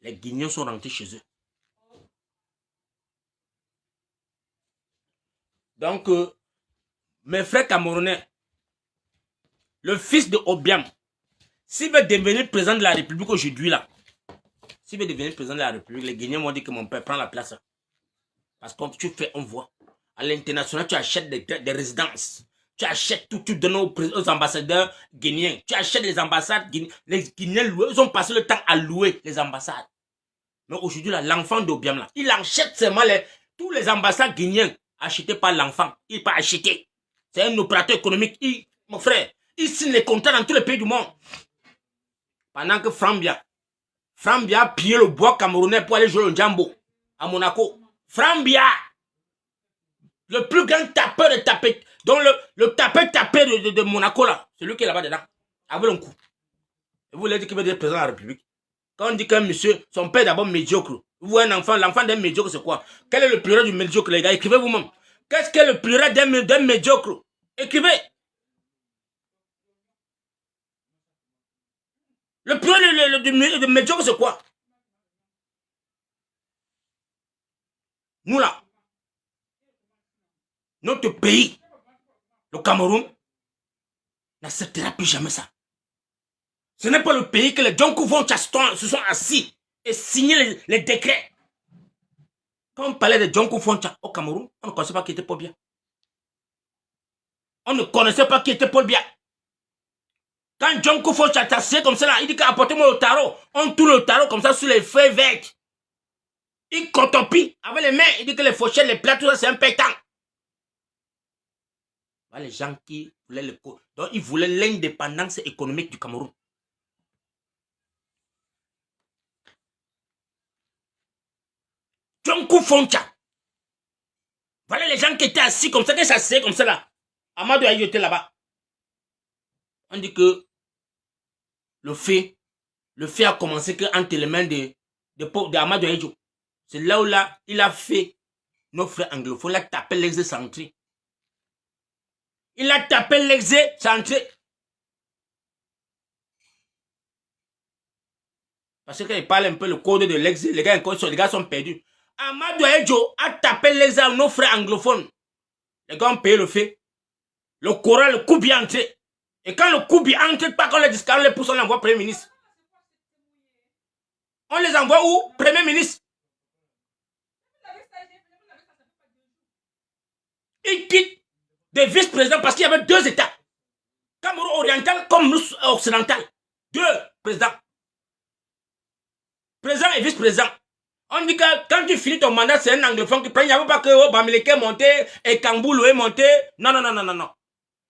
Les Guinéens sont rentrés chez eux. Donc, mes frères camerounais, le fils de Obiam, s'il veut devenir président de la République aujourd'hui là, s'il veut devenir président de la République, les Guinéens m'ont dit que mon père prend la place. Parce que tu fais, on voit. À l'international, tu achètes des résidences. Tu achètes tout, tu donnes aux ambassadeurs guinéens. Tu achètes les ambassades guinéennes. Les Guinéens, ils ont passé le temps à louer les ambassades. Mais aujourd'hui, l'enfant d'Obiam, là, il achète seulement tous les ambassades guinéennes achetés par l'enfant. Il n'est pas acheté. C'est un opérateur économique. Mon frère, il signe les contrats dans tous les pays du monde. Pendant que Frambia a pillé le bois camerounais pour aller jouer le Djambo à Monaco. Frambia, le plus grand tapeur de tapet, donc le tapeur de Monaco là, celui qui est là-bas dedans, avec un coup. Et vous voulez dire qu'il veut être président de la République. Quand on dit qu'un monsieur, son père est d'abord médiocre, vous voyez un enfant, l'enfant d'un médiocre c'est quoi? Quel est le pluriel du médiocre les gars? Écrivez vous-même. Qu'est-ce que le pluriel d'un médiocre? Écrivez. Le pluriel du médiocre c'est quoi? Nous là, notre pays, le Cameroun, n'acceptera plus jamais ça. Ce n'est pas le pays que les Djonkou se sont assis et signé les décrets. Quand on parlait de Djonkou Foncha au Cameroun, on ne connaissait pas qui était Paul Biya. On ne connaissait pas qui était Paul Biya. Quand Djonkou Foncha s'est assis comme ça, là, il dit qu'apportez-moi le tarot. On tourne le tarot comme ça sur les feuilles vertes. Il cotopie avec les mains. Il dit que les fauchettes, les plats, tout ça, c'est un pétant. Les gens qui voulaient donc ils voulaient l'indépendance économique du Cameroun. Djonkou Foncha. Voilà les gens qui étaient assis comme ça, qui s'asseyaient comme ça là. Amadou Ahidjo était là-bas. On dit que le fait a commencé entre les mains de Amadou Ahidjo. C'est là où là, il a fait nos frères anglophones, il a tapé l'exé-centré. Il a tapé l'exé-centré. Parce qu'il parle un peu le code de l'exé, les gars sont perdus. Amadou Ahidjo a tapé l'exé à nos frères anglophones. Les gars ont payé le fait. Le Coran, le coup bien entré. Et quand le coup bien entre, pas qu'on les discard, les pousse, on l'envoie Premier ministre. On les envoie où? Premier ministre. Il quitte des vice-présidents parce qu'il y avait 2 États. Cameroun oriental comme occidental. 2 présidents. Président et vice-président. On dit que quand tu finis ton mandat, c'est un anglophone qui prend. Il n'y avait pas que Bamileke est monté et Kamboulou est monté. Non.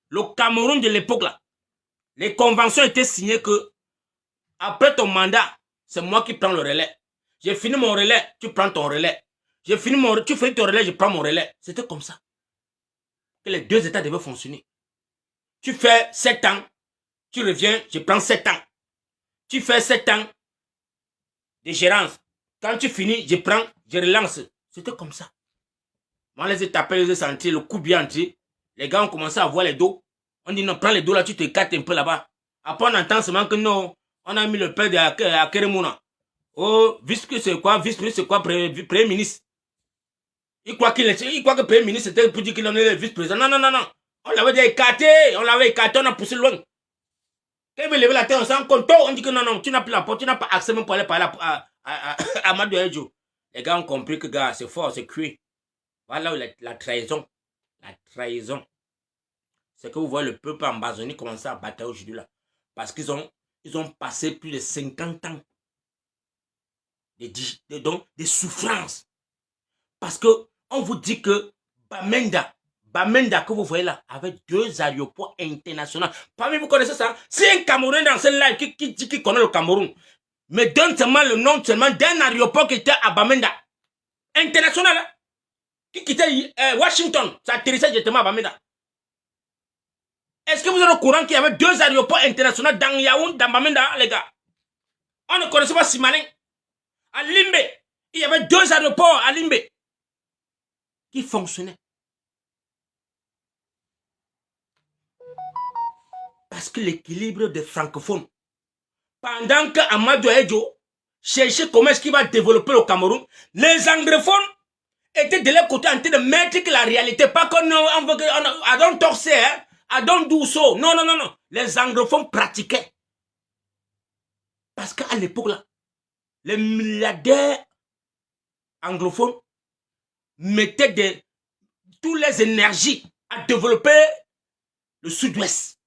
Le Cameroun de l'époque là, les conventions étaient signées que après ton mandat, c'est moi qui prends le relais. J'ai fini mon relais, tu prends ton relais. Tu fais ton relais, je prends mon relais. C'était comme ça que les 2 États devaient fonctionner. Tu fais 7 ans, tu reviens, je prends 7 ans. Tu fais 7 ans de gérance. Quand tu finis, je prends, je relance. C'était comme ça. On les a tapés, les a sentis, le coup bien entré. Les gars ont commencé à voir les dos. On dit non, prends les dos là, tu te écartes un peu là-bas. Après, on entend seulement que non, on a mis le père à Keremouna. Oh, vice-président, c'est quoi? Vice-président, c'est quoi? Premier ministre. Il croit que Premier ministre, c'était pour dire qu'il en est le vice-président. Non. On l'avait déjà écarté. On a poussé loin. Quand il veut lever la tête, on s'en compte. On dit que non, tu n'as plus la porte, tu n'as pas accès même pour aller parler à Amadou Ahidjo. Les gars ont compris que, gars, c'est fort, c'est cuit. Voilà la trahison. La trahison. C'est que vous voyez le peuple ambazonie commencer à batailler aujourd'hui là. Parce qu'ils ont passé plus de 50 ans des souffrances. Parce que on vous dit que Bamenda que vous voyez là, avec 2 aéroports internationaux. Parmi vous connaissez ça? Si un Camerounais dans ce live qui dit qu'il connaît le Cameroun, mais donne seulement le nom seulement d'un aéroport qui était à Bamenda. International, hein? Qui quittait Washington, ça atterrissait directement à Bamenda. Est-ce que vous êtes au courant qu'il y avait 2 aéroports internationaux dans Yaoundé, dans Bamenda, les gars? On ne connaissait pas si malin. À Limbe, il y avait 2 aéroports à Limbe qui fonctionnaient. Parce que l'équilibre des francophones, pendant que Amadou Ahidjo cherchait comment est-ce qu'il va développer le Cameroun, les anglophones étaient de leur côté en train de mettre que la réalité, pas qu'on veut que I don't talk say, hein? I don't do so. Non. Les anglophones pratiquaient. Parce qu'à l'époque là, les milliardaires anglophones mettaient toutes les énergies à développer le sud-ouest.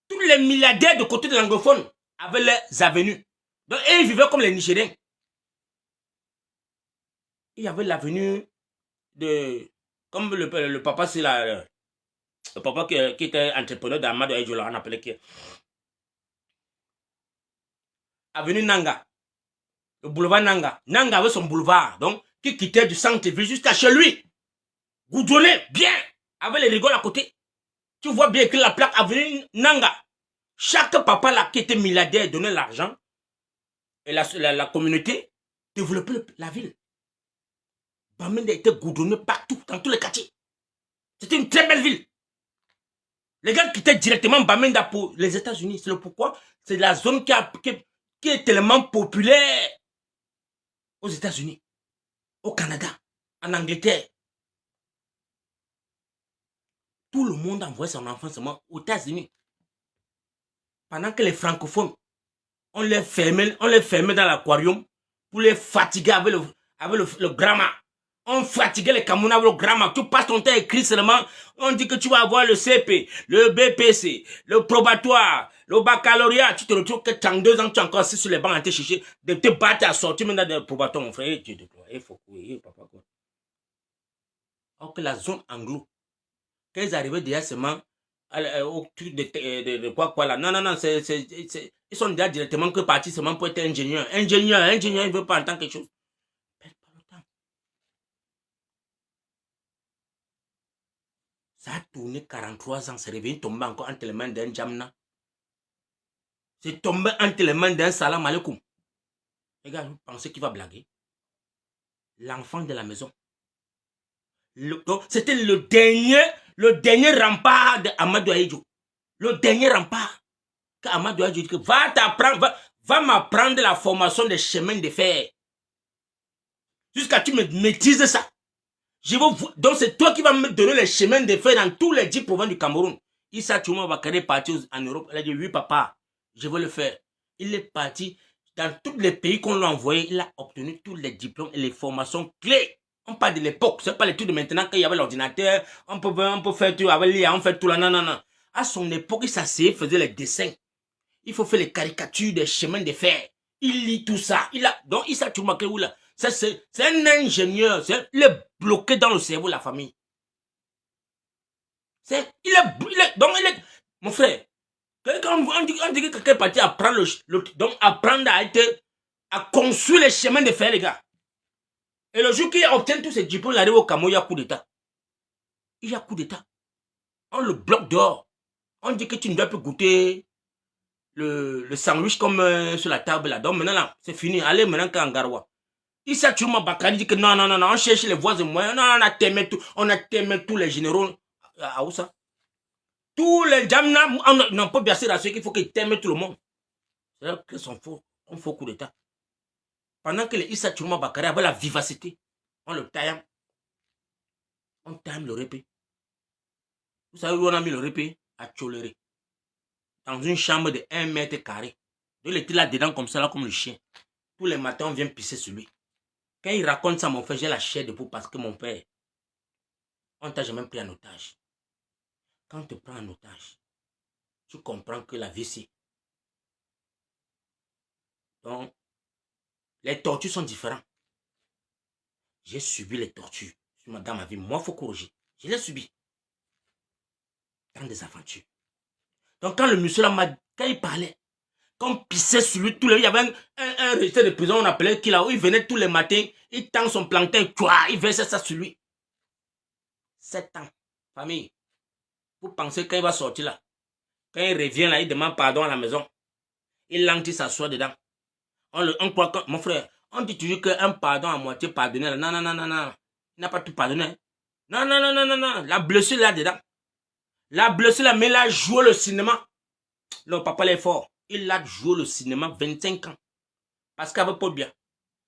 Tous les milliardaires de côté de l'anglophone avaient leurs avenues. Donc, ils vivaient comme les Nigériens. Il y avait l'avenue de... Comme le papa, c'est là... Le papa qui était entrepreneur d'Amadou Ahidjo, on appelait qui? Avenue Nanga. Le boulevard Nanga. Nanga avait son boulevard, donc, qui quittait du centre-ville jusqu'à chez lui. Goudronné, bien, avec les rigoles à côté. Tu vois bien que la plaque Avenue Nanga. Chaque papa là qui était milliardaire donnait l'argent. Et la communauté développait la ville. Bamenda était goudronné partout, dans tous les quartiers. C'était une très belle ville. Les gars quittaient directement Bamenda pour les États-Unis. C'est le pourquoi. C'est la zone qui est tellement populaire aux États-Unis, au Canada, en Angleterre. Tout le monde envoyait son enfant seulement aux États-Unis. Pendant que les francophones, on les fermait dans l'aquarium pour les fatiguer avec le grammaire. On fatiguait les Camerounais avec le grammaire. Tu passes ton temps à écrire seulement. On dit que tu vas avoir le CP, le BPC, le probatoire, Le baccalauréat, tu te retrouves que 32 ans, tu es encore assis sur les bancs à te chercher, de te battre à sortir maintenant de probatoire, mon frère. Il faut courir, papa. Alors que la zone anglo, quand ils arrivaient déjà seulement au truc de quoi là. Non, non, non, ils sont déjà directement que partis seulement pour être ingénieur. Ingénieur, il ne veut pas entendre quelque chose. Ça a tourné 43 ans, c'est revenu tomber encore entre les mains d'un Jamna. C'est tombé entre les mains d'un Salam Alaikum. Les gars, vous pensez qu'il va blaguer? L'enfant de la maison. C'était le dernier rempart d'Amadou Aïdjo. Le dernier rempart qu'Amadou Aïdjo dit que va m'apprendre la formation des chemins de fer. Jusqu'à ce que tu me maîtrises ça. Donc c'est toi qui vas me donner les chemins de fer dans tous les 10 provinces du Cameroun. Issa Touma Bakary est parti en Europe. Il a dit oui papa, je veux le faire. Il est parti dans tous les pays qu'on l'a envoyé. Il a obtenu tous les diplômes et les formations clés. On parle de l'époque, c'est pas les trucs de maintenant qu'il y avait l'ordinateur. On peut faire tout avec l'IA, on fait tout là. Non, non, non. À son époque, il s'asseyait, faisait les dessins. Il faut faire les caricatures des chemins de fer. Il lit tout ça. Donc Issa Touma Bakary, là. C'est un ingénieur. Il est bloqué dans le cerveau de la famille. Mon frère, on dit que quelqu'un est parti apprendre donc apprendre à construire les chemins de fer, les gars. Et le jour qu'il obtient tous ces diplômes, il arrive au Cameroun, il y a coup d'état. Il y a coup d'état. On le bloque dehors. On dit que tu ne dois plus goûter le sandwich comme sur la table là. Donc maintenant, là, c'est fini. Allez maintenant qu'en Garoua. Issa Touma Bakary dit que non, on cherche les voies et moyens. Non, on a témé tous les généraux. À où ça? Tous les Jamna n'ont pas bien sûr qu'il faut qu'ils t'aiment tout le monde. C'est-à-dire qu'ils sont faux. On fait coup d'état. Pendant que les Issa Touma Bakary avait la vivacité, on le taille. On taille le répé. Vous savez où on a mis le répé? À Tcholéré. Dans une chambre de 1 mètre carré. Il était là dedans comme ça, là, comme le chien. Tous les matins, on vient pisser sur lui. Quand il raconte ça, mon frère, j'ai la chair debout parce que mon père, on t'a jamais pris en otage. Quand on te prend en otage, tu comprends que la vie, c'est. Donc, les tortures sont différentes. J'ai subi les tortures dans ma vie. Moi, il faut corriger. Je l'ai subi. Dans des aventures. Donc, quand le monsieur là, quand il parlait, quand on pissait sur lui, il y avait un régisseur de prison, on appelait qu'il a, où il venait tous les matins, il tend son plantain, il versait ça sur lui. 7 ans. Famille, vous pensez quand il va sortir là, quand il revient là, il demande pardon à la maison. Il lantit s'assoit dedans. On croit que, mon frère, on dit toujours qu'un pardon à moitié pardonné. Non, non, non, non, non. Il n'a pas tout pardonné. Non, non, non, non, non, non. La blessure là-dedans. La blessure là, mais il a joué le cinéma. Le papa est fort. Il a joué le cinéma 25 ans. Parce qu'avec Paul Biya,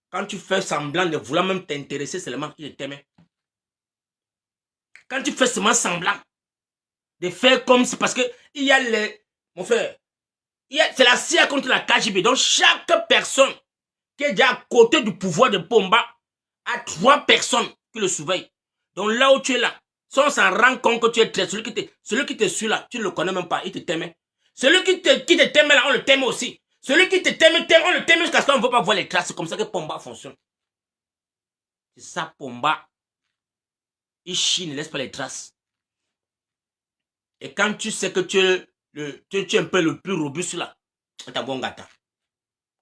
quand tu fais semblant de vouloir même t'intéresser seulement, il t'aimait. Quand tu fais seulement semblant de faire comme si, parce que il y a les, mon frère, c'est la CIA contre la KGB. Donc chaque personne qui est déjà à côté du pouvoir de Pomba a 3 personnes qui le surveillent. Donc là où tu es là, si on s'en rend compte que tu es très, celui qui te suit là, tu ne le connais même pas, il te t'aimait. Celui qui te t'aime là, on le t'aime aussi. Celui qui te t'aime, on le t'aime jusqu'à ce qu'on ne veut pas voir les traces. C'est comme ça que Pomba fonctionne. C'est ça, Pomba. Il chie, ne laisse pas les traces. Et quand tu sais que tu es un peu le plus robuste là, t'as bon gâteau.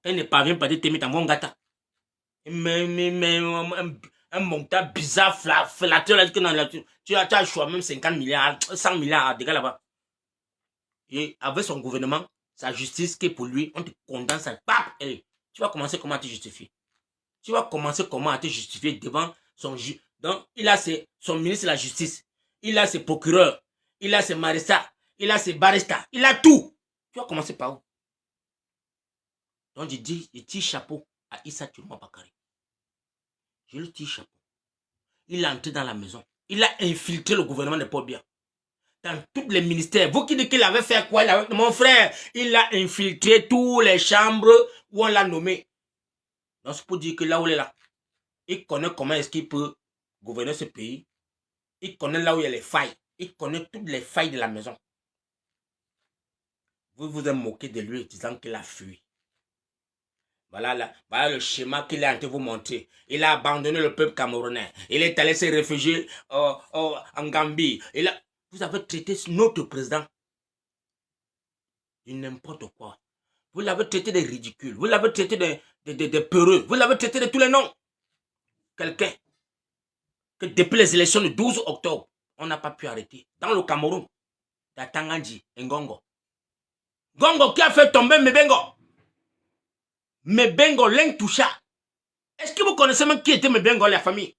Quand il ne parvient pas à t'aimer, t'as bon gâteau. Mais un montant bizarre, flatteur, là, tu as le choix, même 50 milliards, 100 milliards, dégâts là-bas. Et avec son gouvernement, sa justice qui est pour lui, on te condamne, ça, tu vas commencer comment à te justifier. Tu vas commencer comment à te justifier devant son juge. Donc, il a son ministre de la justice, il a ses procureurs, il a ses maréchals, il a ses baristas, il a tout. Tu vas commencer par où? Donc, je tire chapeau à Issa Touma Bakary. Je le tire chapeau. Il est entré dans la maison. Il a infiltré le gouvernement de Paul Biya. Dans tous les ministères. Vous qui dites qu'il avait fait quoi? Mon frère, il a infiltré toutes les chambres où on l'a nommé. Donc, c'est pour dire que là où il est là, il connaît comment est-ce qu'il peut gouverner ce pays. Il connaît là où il y a les failles. Il connaît toutes les failles de la maison. Vous vous êtes moqué de lui disant qu'il a fui. Voilà le schéma qu'il est en train de vous montrer. Il a abandonné le peuple camerounais. Il est allé se réfugier en Gambie. Vous avez traité notre président de n'importe quoi. Vous l'avez traité de ridicule. Vous l'avez traité de peureux. Vous l'avez traité de tous les noms. Quelqu'un que depuis les élections du 12 octobre, on n'a pas pu arrêter. Dans le Cameroun, dans Tangandji, Ngongo. Ngongo qui a fait tomber Mebengo. Mebengo, l'intoucha. Est-ce que vous connaissez même qui était Mebengo, la famille?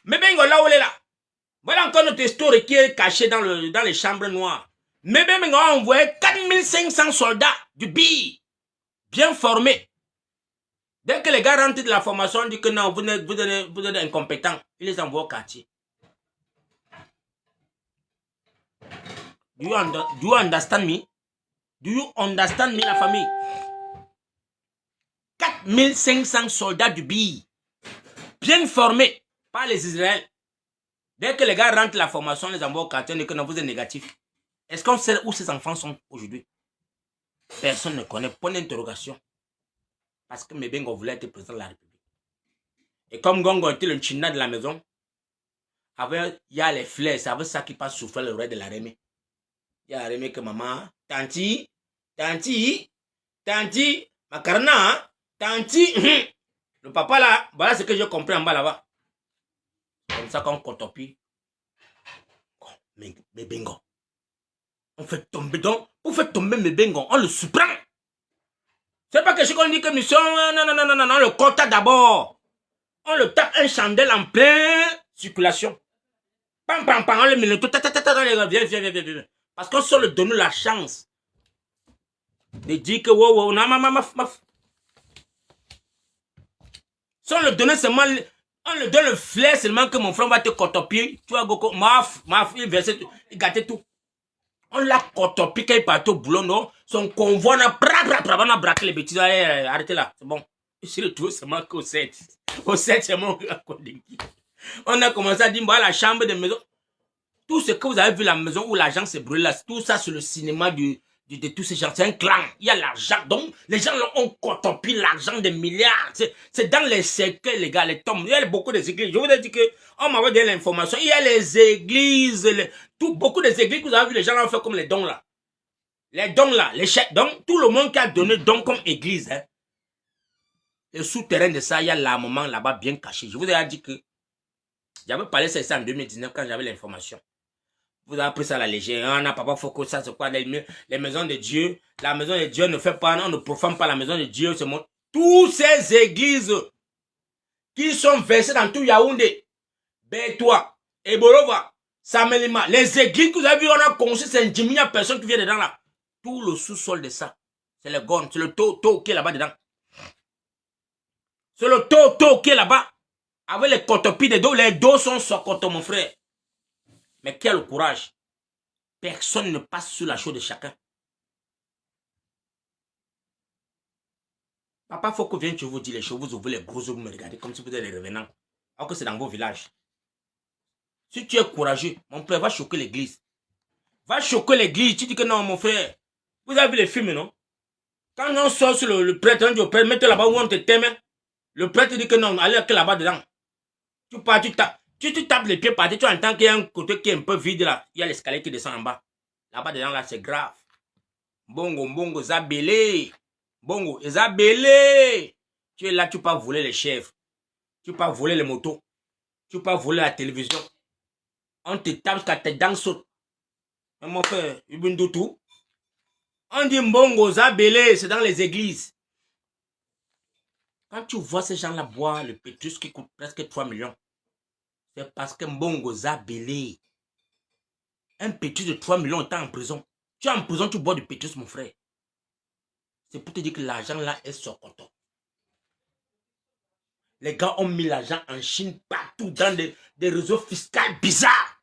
Mebengo, là où il est là. Voilà encore notre histoire qui est cachée dans les chambres noires. Mebengo a envoyé 4500 soldats du BI, bien formés. Dès que les gars rentrent de la formation, on dit que non, vous êtes incompétents. Il les envoie au quartier. Do you understand me? Do you understand me, la famille? 4500 soldats du BI, bien formés par les Israéliens. Dès que les gars rentrent de la formation, on les envoie au quartier, on dit que non, vous êtes négatifs. Est-ce qu'on sait où ces enfants sont aujourd'hui? Personne ne connaît. Point d'interrogation. Parce que Mebengo voulait être président de la République. Et comme Gongo était le china de la maison, il y a les fleurs, c'est avec ça qu'il passe souffler le roi de la Rémé. Il y a la Rémé que maman, tanti, macarna, tanti. Le papa là, voilà ce que j'ai compris en bas là-bas. C'est comme ça qu'on cotopie. Mebengo. On fait tomber donc, on fait tomber Mebengo, on le surprend. C'est pas quelque chose qu'on dit que mission, non, on le compte d'abord. On le tape un chandelle en pleine circulation. Pam, on le met le tout, viens. Parce qu'on se le donne la chance de dire que wow, non, maf. Si on le donne seulement, on le donne le flair seulement que mon frère va te cotopier, tu vois, Goko, maf, il versait tout, il gâtait tout. On l'a cotopié quand il partait au boulot, non? Son convoi, on a braqué les bêtises. Arrêtez là, c'est bon. Je suis retrouvé seulement qu'au 7. Au 7, c'est mon gars. On a commencé à dire, voilà, la chambre de maison. Tout ce que vous avez vu, la maison où l'argent s'est brûlé, là, tout ça, c'est le cinéma de tous ces gens. C'est un clan. Il y a l'argent. Donc, les gens ont cotopié l'argent des milliards. C'est dans les cercueils, les gars, les tombes. Il y a beaucoup d'églises. Je vous ai dit que, on m'avait donné l'information. Il y a les églises, beaucoup des églises que vous avez vu, les gens ont fait comme les dons là. Les dons là, les chèques. Donc, tout le monde qui a donné don comme église, hein. Le souterrain de ça, il y a l'armement là-bas bien caché. Je vous ai dit que, j'avais parlé de ça en 2019 quand j'avais l'information. Vous avez pris ça à la légère. On n'a pas Foko, ça c'est quoi les maisons de Dieu. La maison de Dieu ne fait pas, on ne profane pas la maison de Dieu. Toutes ces églises qui sont versées dans tout Yaoundé, Bétois, Ebolova, Samelima, les églises que vous avez vu, on a conçu, c'est une diminution de personnes qui viennent dedans là. Tout le sous-sol de ça, c'est le gon, c'est le taux qui est là-bas dedans. C'est le taux qui est là-bas. Avec les cotopies des dos, les dos sont socotos, mon frère. Mais qui a le courage? Personne ne passe sur la chose de chacun. Papa, faut que vienne, je vous dis les choses, vous ouvrez les gros yeux, vous me regardez comme si vous êtes des revenants. Alors que c'est dans vos villages. Si tu es courageux, mon frère, va choquer l'église. Va choquer l'église. Tu dis que non, mon frère. Vous avez vu les films, non? Quand on sort sur le prêtre, on dit au prêtre, mettez là-bas où on te t'aime. Le prêtre dit que non, allez que là-bas dedans. Tu pars, tu tapes. Tu tapes les pieds par terre, tu entends qu'il y a un côté qui est un peu vide là. Il y a l'escalier qui descend en bas. Là-bas dedans, là, c'est grave. Bongo, Zabélé. Bongo, Zabélé. Tu es là, tu peux voler les chèvres. Tu peux voler les motos. Tu peux voler la télévision. On te tape jusqu'à tes dents sautent. Mon frère, tout. On dit Mbongo, Zabélé, c'est dans les églises. Quand tu vois ces gens-là boire le pétrus qui coûte presque 3 millions, c'est parce que Mbongo Zabélé, un pétrus de 3 millions est en prison. Tu es en prison, tu bois du pétrus, mon frère. C'est pour te dire que l'argent là est socoto. Les gars ont mis l'argent en Chine partout dans des réseaux fiscaux bizarres.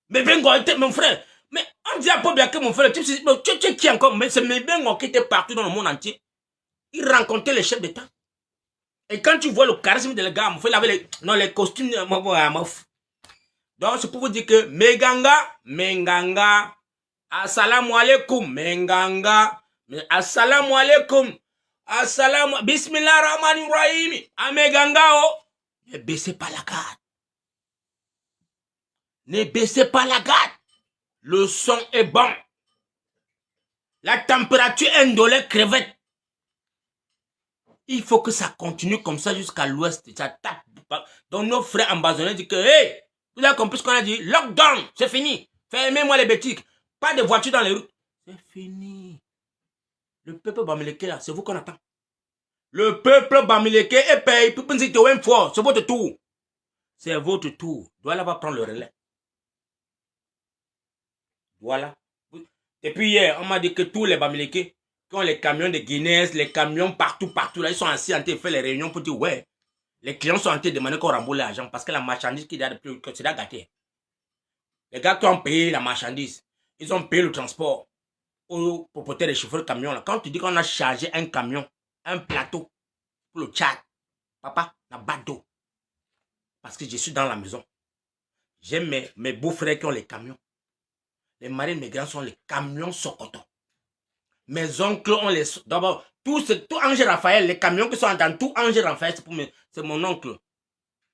Mais Bengo était mon frère. Mais on dit à peu bien que mon frère, tu es qui encore? Mais c'est Bengo qui était partout dans le monde entier. Il rencontrait les chefs d'État. Et quand tu vois le charisme de les gars, mon frère, il avait les costumes. Donc c'est pour vous dire que Menganga, Assalamu alaikum. Menganga. Assalamu alaikum. Assalamu. Bismillah rahman rahim. Ameganga oh. Ne baissez pas la garde. Ne baissez pas la garde. Le son est bon. La température indolée crevette. Il faut que ça continue comme ça jusqu'à l'ouest. Ça tape. Donc nos frères ambazonnés disent que, hey, vous avez compris ce qu'on a dit? Lockdown, c'est fini. Fermez-moi les boutiques. Pas de voitures dans les routes. C'est fini. Le peuple bamileke là, c'est vous qu'on attend. Le peuple bamileke est payé. C'est votre tour. C'est votre tour. Douala va prendre le relais. Voilà. Et puis hier, on m'a dit que tous les bamileke qui ont les camions de Guinness, les camions partout, là, ils sont assis en train de faire les réunions pour dire, ouais, les clients sont en train de demander qu'on rembourse l'argent parce que la marchandise qu'il y a de plus, c'est gâté. Les gars qui ont payé la marchandise, ils ont payé le transport aux propriétaires des chauffeurs de camions. Là. Quand tu dis qu'on a chargé un camion, un plateau pour le Tchad, papa, n'a pas d'eau. Parce que je suis dans la maison. J'ai mes beaux-frères qui ont les camions. Les maris de mes grands sont les camions Sokoto. Mes oncles ont les... D'abord, tout Ange Raphaël, les camions qui sont dans tout Ange Raphaël, c'est mon oncle.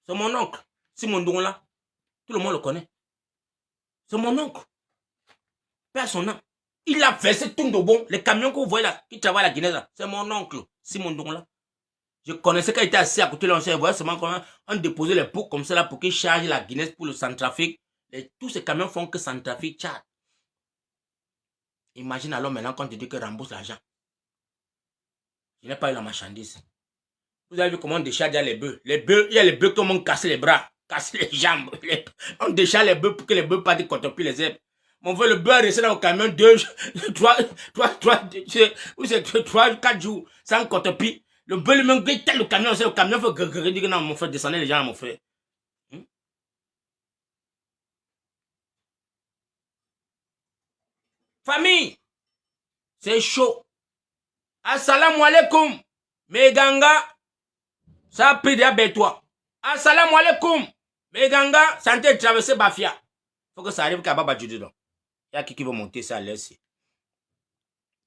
C'est mon oncle. Simon Donla. Tout le monde le connaît. C'est mon oncle. Père son nom. Il a versé tout de bon. Les camions que vous voyez là, qui travaillent à la Guinée, c'est mon oncle. Simon Donla. Je connaissais qu'il était assis à côté de l'ancien. Vous voyez seulement comment on déposait les pots comme ça là pour qu'il charge la Guinée pour le Centrafrique. Tous ces camions font que Centrafrique Tchad. Imagine alors maintenant quand tu dis que rembourse l'argent. Je n'ai pas eu la marchandise. Vous avez vu comment on décharge les bœufs. Il y a les bœufs qui ont cassé les bras, cassé les jambes. On décharge les bœufs pour que les bœufs partent contempler les herbes. Mon frère, le bœuf est resté dans le camion 3-4 jours sans contempler. Le bœuf lui-même guette le camion, c'est le camion fait grrr, dit que non, mon frère, descendez les gens, mon frère. Famille, c'est chaud. Assalamu alaikum. Meganga, ça a pris des toi. Assalamu alaikum. Meganga, santé de traverser Bafia. Faut que ça arrive qu'à Baba Djoudou. Il y a qui veut monter ça à l'aise.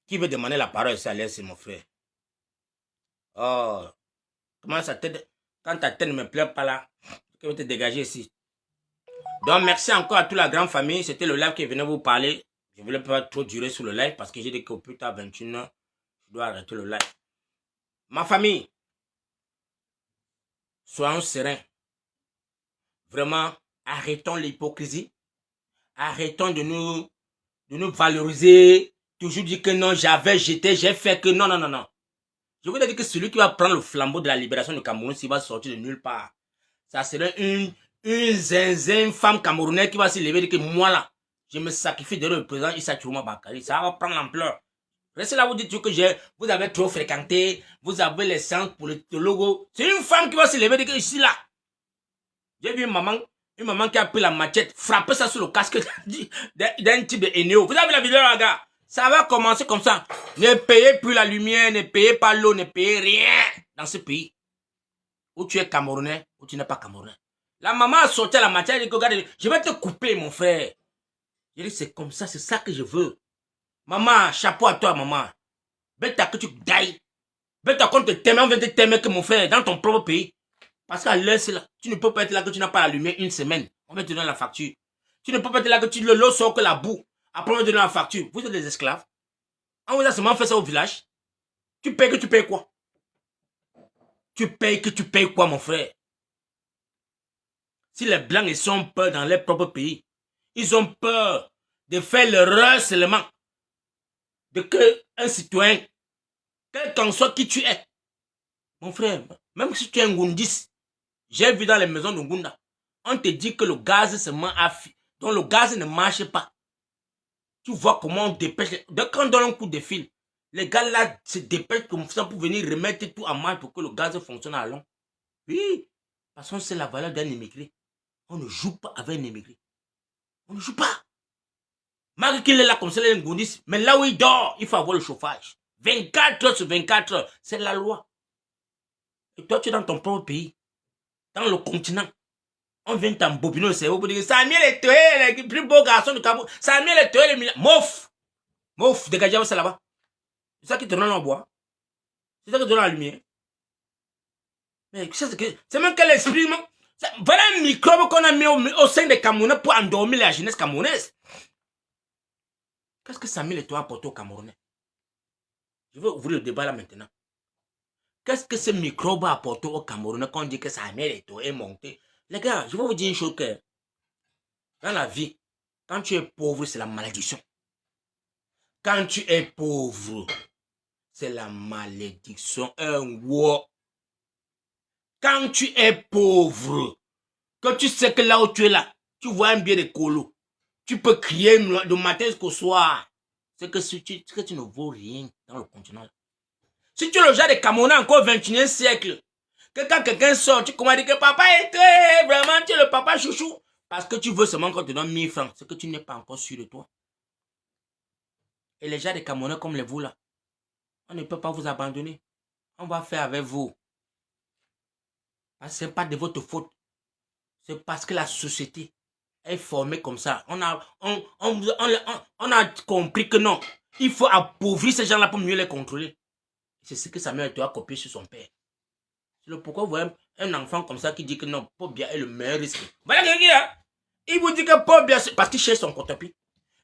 Qui veut demander la parole ça à l'aise, mon frère. Oh, comment ça t'aide? Quand ta tête ne me plaît pas là, tu veux te dégager ici. Donc, merci encore à toute la grande famille. C'était le live qui venait vous parler. Je ne voulais pas trop durer sur le live parce que j'ai dit qu'au plus tard, 21h, je dois arrêter le live. Ma famille, soyons sereins. Vraiment, arrêtons l'hypocrisie. Arrêtons de nous valoriser. Toujours dire que non, j'avais, j'étais, j'ai fait que non, non, non, non. Je vous ai dit que celui qui va prendre le flambeau de la libération du Cameroun, s'il va sortir de nulle part, ça serait une zinzin femme camerounaise qui va se lever et dire que moi là, je me sacrifie de le président Issa Chiroma Bakary. Ça va prendre l'ampleur. Restez là, vous dites que vous avez trop fréquenté, vous avez les centres pour le logo. C'est une femme qui va se lever et dire que ici là. J'ai vu une maman qui a pris la machette, frapper ça sur le casque d'un type de Eneo. Vous avez la vidéo là, gars? Ça va commencer comme ça. Ne payez plus la lumière, ne payez pas l'eau, ne payez rien dans ce pays. Où tu es Camerounais, ou tu n'es pas Camerounais. La maman a sorti la machette et dit, regarde, je vais te couper, mon frère. J'ai dit, c'est comme ça, c'est ça que je veux. Maman, chapeau à toi, maman. Bête que tu dailles. Bête qu'on te t'aime, on vient te t'aimer que mon frère, dans ton propre pays. Parce qu'à l'heure, c'est là. Tu ne peux pas être là que tu n'as pas la lumière une semaine. On va te donner la facture. Tu ne peux pas être là que tu l'eau sort que la boue. Après, on va te donner la facture. Vous êtes des esclaves. On vous a seulement fait ça au village. Tu payes que tu payes quoi? Tu payes que tu payes quoi, mon frère? Si les Blancs, ils ont peur dans leur propre pays, ils ont peur de faire l'erreur seulement de que un citoyen, quel qu'en soit qui tu es, mon frère, même si tu es un Ngundis, j'ai vu dans les maisons de Ngunda, on te dit que le gaz seulement donc le gaz ne marche pas. Tu vois comment on dépêche. Dès qu'on donne un coup de fil, les gars là se dépêchent comme ça pour venir remettre tout en main pour que le gaz fonctionne à long. Oui, parce que c'est la valeur d'un immigré. On ne joue pas avec un immigré. On ne joue pas. Malgré qu'il est là comme ça, les Ngundis, mais là où il dort, il faut avoir le chauffage. 24 heures sur 24 heures, c'est la loi. Et toi, tu es dans ton propre pays, dans le continent. On vient t'embobiner le cerveau pour dire Samuel Eto'o, le plus beau garçon du Cameroun. Samuel Eto'o, le milliard. Mouf! Mouf, dégagez ça là-bas. C'est ça qui te donne en bois. C'est ça qui te donne la lumière. Mais c'est même quel esprit. Voilà un microbe qu'on a mis au sein des Camerounais pour endormir la jeunesse camerounaise. Qu'est-ce que Samuel Eto'o a apporté aux Camerounais? Je vais ouvrir le débat là maintenant. Qu'est-ce que ce microbe a apporté aux Camerounais quand on dit que Samuel Eto'o est monté? Les gars, je vais vous dire une chose que dans la vie, quand tu es pauvre, c'est la malédiction. Quand tu es pauvre, c'est la malédiction. Quand tu es pauvre, que tu sais que là où tu es là, tu vois un billet de colo, tu peux crier de matin jusqu'au soir. C'est que tu ne vaux rien dans le continent. Si tu es le genre de Camerounais encore au 21e siècle, que quand quelqu'un sort, tu commences à dire que papa est très, vraiment, tu es le papa chouchou. Parce que tu veux seulement qu'on te donne 1000 francs. C'est que tu n'es pas encore sûr de toi. Et les gens des Camerounais comme les vous là, on ne peut pas vous abandonner. On va faire avec vous. Ce n'est pas de votre faute. C'est parce que la société est formée comme ça. On a compris que non. Il faut appauvrir ces gens-là pour mieux les contrôler. C'est ce que Samuel Eto'o a copié sur son père. C'est le pourquoi vous voyez un enfant comme ça qui dit que non, Paul Biya est le meilleur risque. Voilà quelqu'un. Il vous dit que Paul Biya, parce qu'il cherche son contrepied.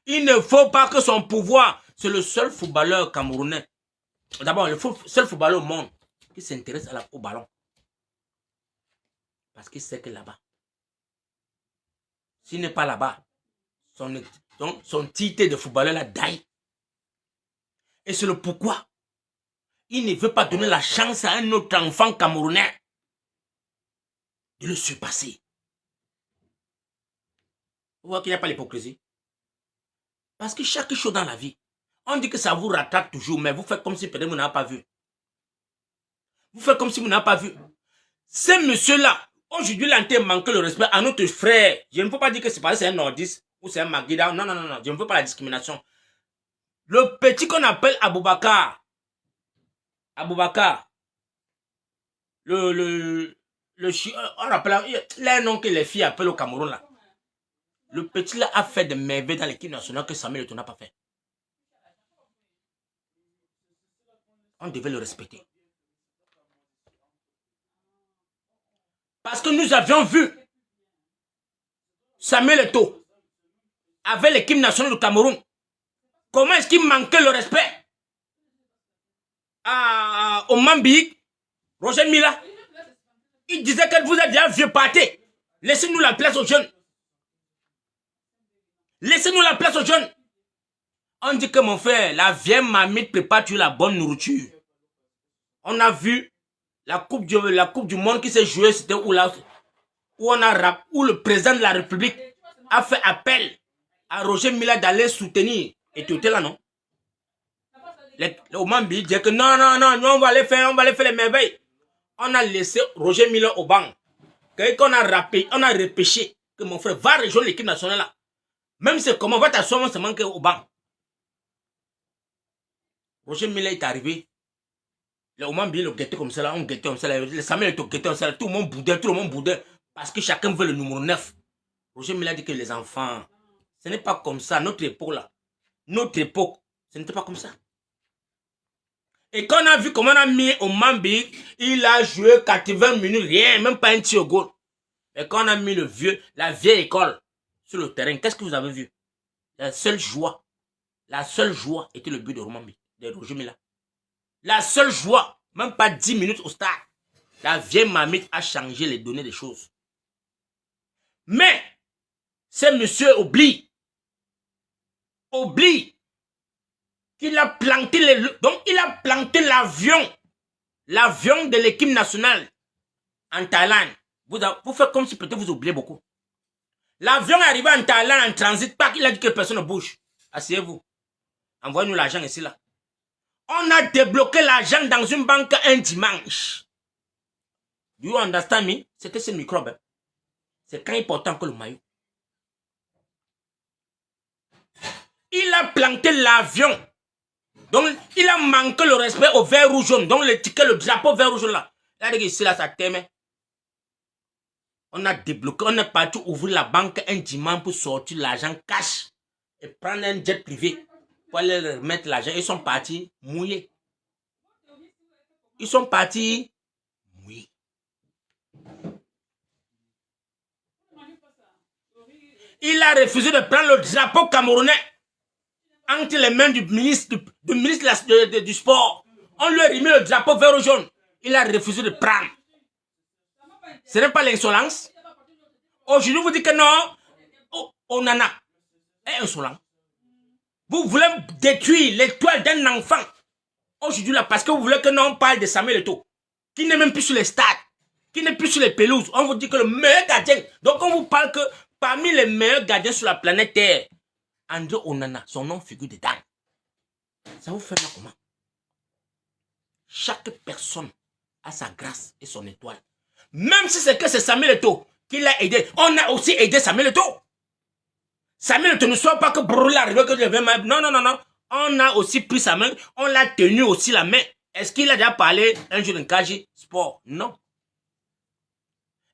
Il ne faut pas que son pouvoir, c'est le seul footballeur camerounais. D'abord, le seul footballeur au monde qui s'intéresse au ballon. Parce qu'il sait que là-bas, s'il n'est pas là-bas, son titre de footballeur là daille. Et c'est le pourquoi il ne veut pas donner la chance à un autre enfant camerounais de le surpasser. Vous voyez qu'il n'y a pas l'hypocrisie. Parce que chaque chose dans la vie, on dit que ça vous rattrape toujours, mais vous faites comme si peut-être vous n'avez pas vu. Vous faites comme si vous n'avez pas vu. Ce monsieur-là, aujourd'hui, il a été manqué le respect à notre frère. Je ne peux pas dire que c'est parce que c'est un nordiste ou c'est un Maguida. Non, non, non, non. Je ne veux pas la discrimination. Le petit qu'on appelle Aboubakar. Aboubakar. On appelle, il a un nom que les filles appellent au Cameroun là. Le petit là a fait des merveilles dans l'équipe nationale que Samuel Eto'o n'a pas fait. On devait le respecter. Parce que nous avions vu Samuel Eto'o avec l'équipe nationale du Cameroun. Comment est-ce qu'il manquait le respect au Mambi, Roger Mila. Il disait que vous êtes déjà vieux pâté. Laissez-nous la place aux jeunes. Laissez-nous la place aux jeunes. On dit que mon frère, la vieille mamite prépare la bonne nourriture. On a vu la coupe du monde qui s'est jouée, c'était où là, où le président de la République a fait appel à Roger Mila d'aller soutenir. Et tu étais là, non? Le Mambi dit que non, non, non, nous on va aller faire les merveilles. On a laissé Roger Mila au banc. Quand on a repêché que mon frère va rejoindre l'équipe nationale là. Même si c'est comment, va t'asseoir, on se manque au banc. Roger Mila est arrivé. Le Mambi le guettait comme ça là, on guettait comme ça là. Le Samuel Eto'o guettait comme ça là. Tout le monde boudait. Parce que chacun veut le numéro 9. Roger Mila dit que les enfants, ce n'est pas comme ça. Notre époque là, ce n'était pas comme ça. Et quand on a vu comment on a mis au Mambi, il a joué 80 minutes, rien, même pas un tir au goal. Et quand on a mis la vieille école sur le terrain, qu'est-ce que vous avez vu? La seule joie était le but de Roger Mila. La seule joie, même pas 10 minutes au stade. La vieille mamite a changé les données des choses. Mais, ce monsieur oublie qu'il a planté l'avion de l'équipe nationale en Thaïlande. Vous faites comme si peut-être vous oubliez beaucoup. L'avion est arrivé en Thaïlande en transit, pas qu'il a dit que personne ne bouge. Asseyez-vous. Envoyez-nous l'argent ici là. On a débloqué l'argent dans une banque un dimanche. Do you understand me? C'était ce microbe. Hein? C'est quand il portait encore le maillot. Il a planté l'avion. Donc, il a manqué le respect au vert rouge jaune. Donc, le ticket, le drapeau vert rouge jaune là. Il a dit ici là, ça t'aime. On a débloqué, on est parti ouvrir la banque un dimanche pour sortir l'argent cash et prendre un jet privé pour aller remettre l'argent. Ils sont partis mouillés. Ils sont partis mouillés. Il a refusé de prendre le drapeau camerounais entre les mains du ministre, du sport. On lui a remis le drapeau vert ou jaune. Il a refusé de prendre. Ce n'est pas l'insolence. Aujourd'hui, vous dites que non, Onana est insolent. Vous voulez détruire l'étoile d'un enfant. Aujourd'hui, là, parce que vous voulez que non, on parle de Samuel Eto'o, qui n'est même plus sur les stades, qui n'est plus sur les pelouses. On vous dit que le meilleur gardien. Donc, on vous parle que parmi les meilleurs gardiens sur la planète Terre, André Onana, son nom figure dedans. Ça vous fait mal comment? Chaque personne a sa grâce et son étoile. Même si c'est que c'est Samuel Eto'o qui l'a aidé, on a aussi aidé Samuel Eto'o. Samuel Eto'o ne soit pas que brûlé arrivé que je vais mal. Non, non, non, non. On a aussi pris sa main, on l'a tenu aussi la main. Est-ce qu'il a déjà parlé un jour d'un Kaji Sport? Non.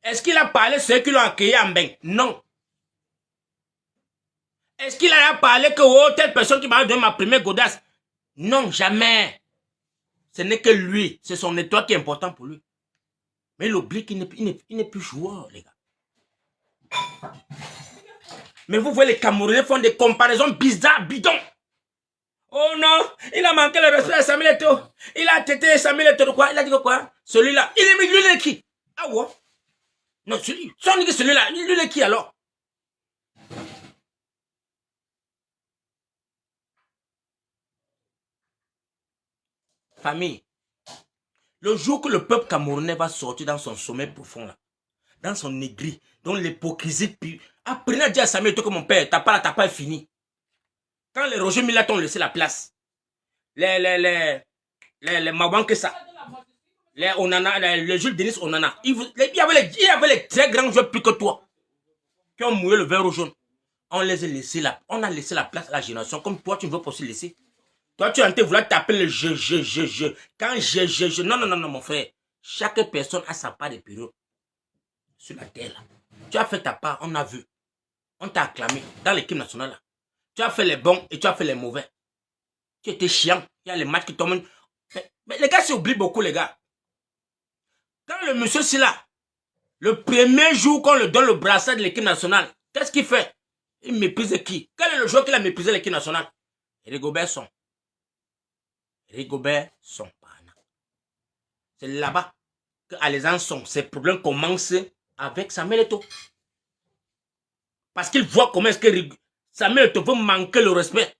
Est-ce qu'il a parlé de ceux qui l'ont accueilli en bain? Non. Est-ce qu'il a parlé que oh, telle personne qui m'a donné ma première godasse? Non, jamais. Ce n'est que lui. C'est son étoile qui est important pour lui. Mais il oublie qu'il n'est plus joueur, les gars. Mais vous voyez, les Camerounais font des comparaisons bizarres, bidons. Oh non, il a manqué le respect à Samuel Eto'o. Il a tété Samuel Eto'o de quoi? Il a dit quoi? Celui-là. Il est lui, il est qui? Ah ouais? Non, celui-là, lui, il est qui alors? Famille, le jour que le peuple camerounais va sortir dans son sommeil profond, là, dans son aigri, dans l'hypocrisie, puis apprenez à dire à Samuel Eto'o que mon père, t'as pas fini. Quand les Roger Mila t'ont laissé la place, les Mawankesa, les Onana, les Jules Denis Onana, il y avait les très grands joueurs plus que toi, qui ont mouillé le vert au jaune. On les a laissés là, on a laissé la place à la génération, comme toi tu ne veux pas aussi laisser. Toi tu es en train de vouloir taper le je. Quand je. Non, non, non, non, mon frère. Chaque personne a sa part de période sur la terre là. Tu as fait ta part, on a vu. On t'a acclamé dans l'équipe nationale là. Tu as fait les bons et tu as fait les mauvais. Tu étais chiant. Il y a les matchs qui tombent. Mais les gars s'oublient beaucoup, les gars. Quand le monsieur c'est là, le premier jour qu'on lui donne le brassard de l'équipe nationale, qu'est-ce qu'il fait? Il méprise qui? Quel est le joueur qui a méprisé l'équipe nationale? Rigobert Song. Rigobert Song. C'est là-bas que Alexandre Song, ses problèmes commencent avec Samuel Eto'o. Parce qu'il voit comment est-ce que Samuel Eto'o veut manquer le respect.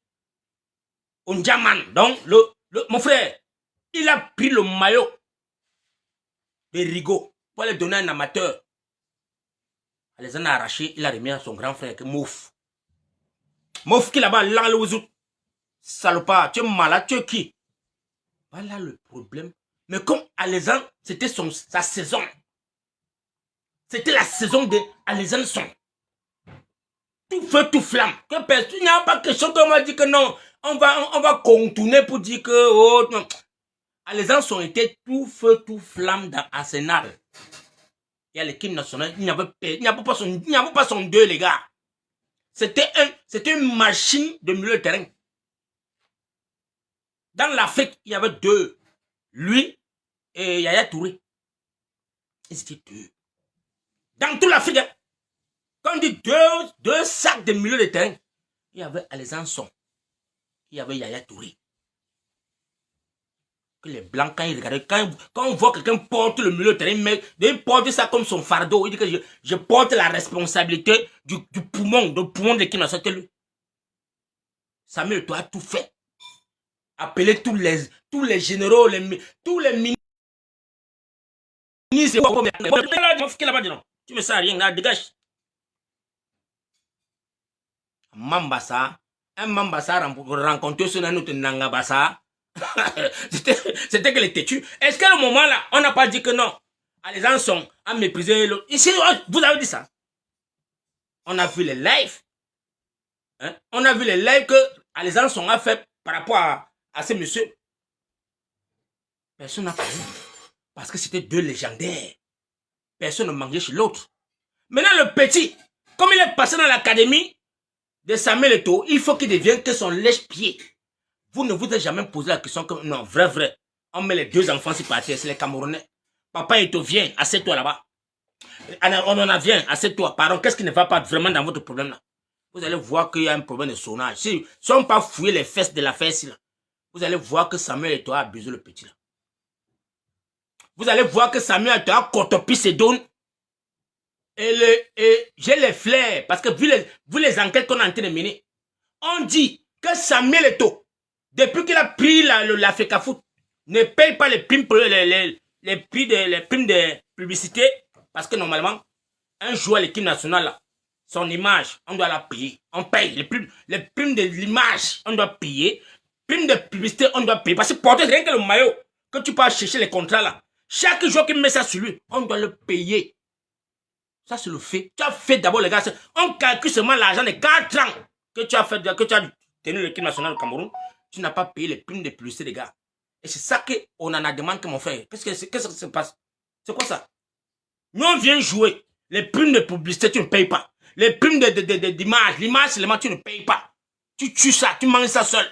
Unjaman. Donc, mon frère, il a pris le maillot de Rigo pour le donner à un amateur. Alexandre a arraché, il a remis à son grand frère, Mouf. Mouf qui là-bas, l'enlouzout. Salopard, tu es malade, tu es qui? Voilà le problème. Mais comme Alexandre, c'était sa saison. C'était la saison de Alexandre Song. Tout feu, tout flamme. Il n'y a pas question qu'on m'a dit que non. On va contourner pour dire que oh non. Alexandre Song était tout feu, tout flamme dans Arsenal. Et à l'équipe nationale, il n'y avait pas son deux, les gars. C'était une machine de milieu de terrain. Dans l'Afrique, il y avait deux. Lui et Yaya Touré. Ils étaient deux. Dans toute l'Afrique, hein. Quand on dit deux sacs de milieu de terrain, il y avait Alexandre Song. Il y avait Yaya Touré. Que les Blancs, quand ils regardaient, quand on voit quelqu'un porte le milieu de terrain, mais il porte ça comme son fardeau. Il dit que je porte la responsabilité du poumon de l'équipe nationale. Samuel Eto'o a tout fait. Appeler tous les généraux, tous les ministres. Tu me sers à rien, là, dégage. Mambasa, un Mambasa rencontré sur un autre Nangabasa. C'était que les têtus. Est-ce qu'à un moment là, on n'a pas dit que non? Les gens sont à mépriser l'autre. Ici, vous avez dit ça. On a vu les lives. Hein? On a vu les lives que les gens sont à fait par rapport à ces messieurs. Personne n'a parlé. Parce que c'était deux légendaires. Personne ne mangeait chez l'autre. Maintenant, le petit, comme il est passé dans l'académie de Samuel Eto'o, il faut qu'il devienne que son lèche-pied. Vous ne vous êtes jamais posé la question que, non, vrai. On met les deux enfants sur partir, c'est les Camerounais. Papa Eto'o, viens, assieds-toi là-bas. On en a, viens, assieds-toi. Pardon, qu'est-ce qui ne va pas vraiment dans votre problème là? Vous allez voir qu'il y a un problème de sonnage. Si on ne pas fouiller les fesses de la fesse là, vous allez voir que Samuel Eto'o a abusé le petit là. Vous allez voir que Samuel Eto'o a cotopi ses dons. Et j'ai les flairs, parce que vu les enquêtes qu'on est en train de mener, on dit que Samuel Eto'o, depuis qu'il a pris l'Africa Foot, ne paye pas les primes de publicité, parce que normalement, un joueur à l'équipe nationale, là, son image, on doit la payer. On paye. Les primes de l'image, on doit payer. Primes de publicité, on doit payer. Parce que porter rien que le maillot, que tu peux chercher les contrats là, chaque joueur qui met ça sur lui, on doit le payer. Ça, c'est le fait. Tu as fait d'abord, les gars, on calcule seulement l'argent de 4 ans que tu as fait, que tu as tenu l'équipe nationale du Cameroun. Tu n'as pas payé les primes de publicité, les gars. Et c'est ça qu'on en a demandé, mon frère. Qu'est-ce que se passe? C'est quoi ça? Nous, on vient jouer. Les primes de publicité, tu ne payes pas. Les primes d'image, l'image seulement, tu ne payes pas. Tu tues ça, tu manges ça seul.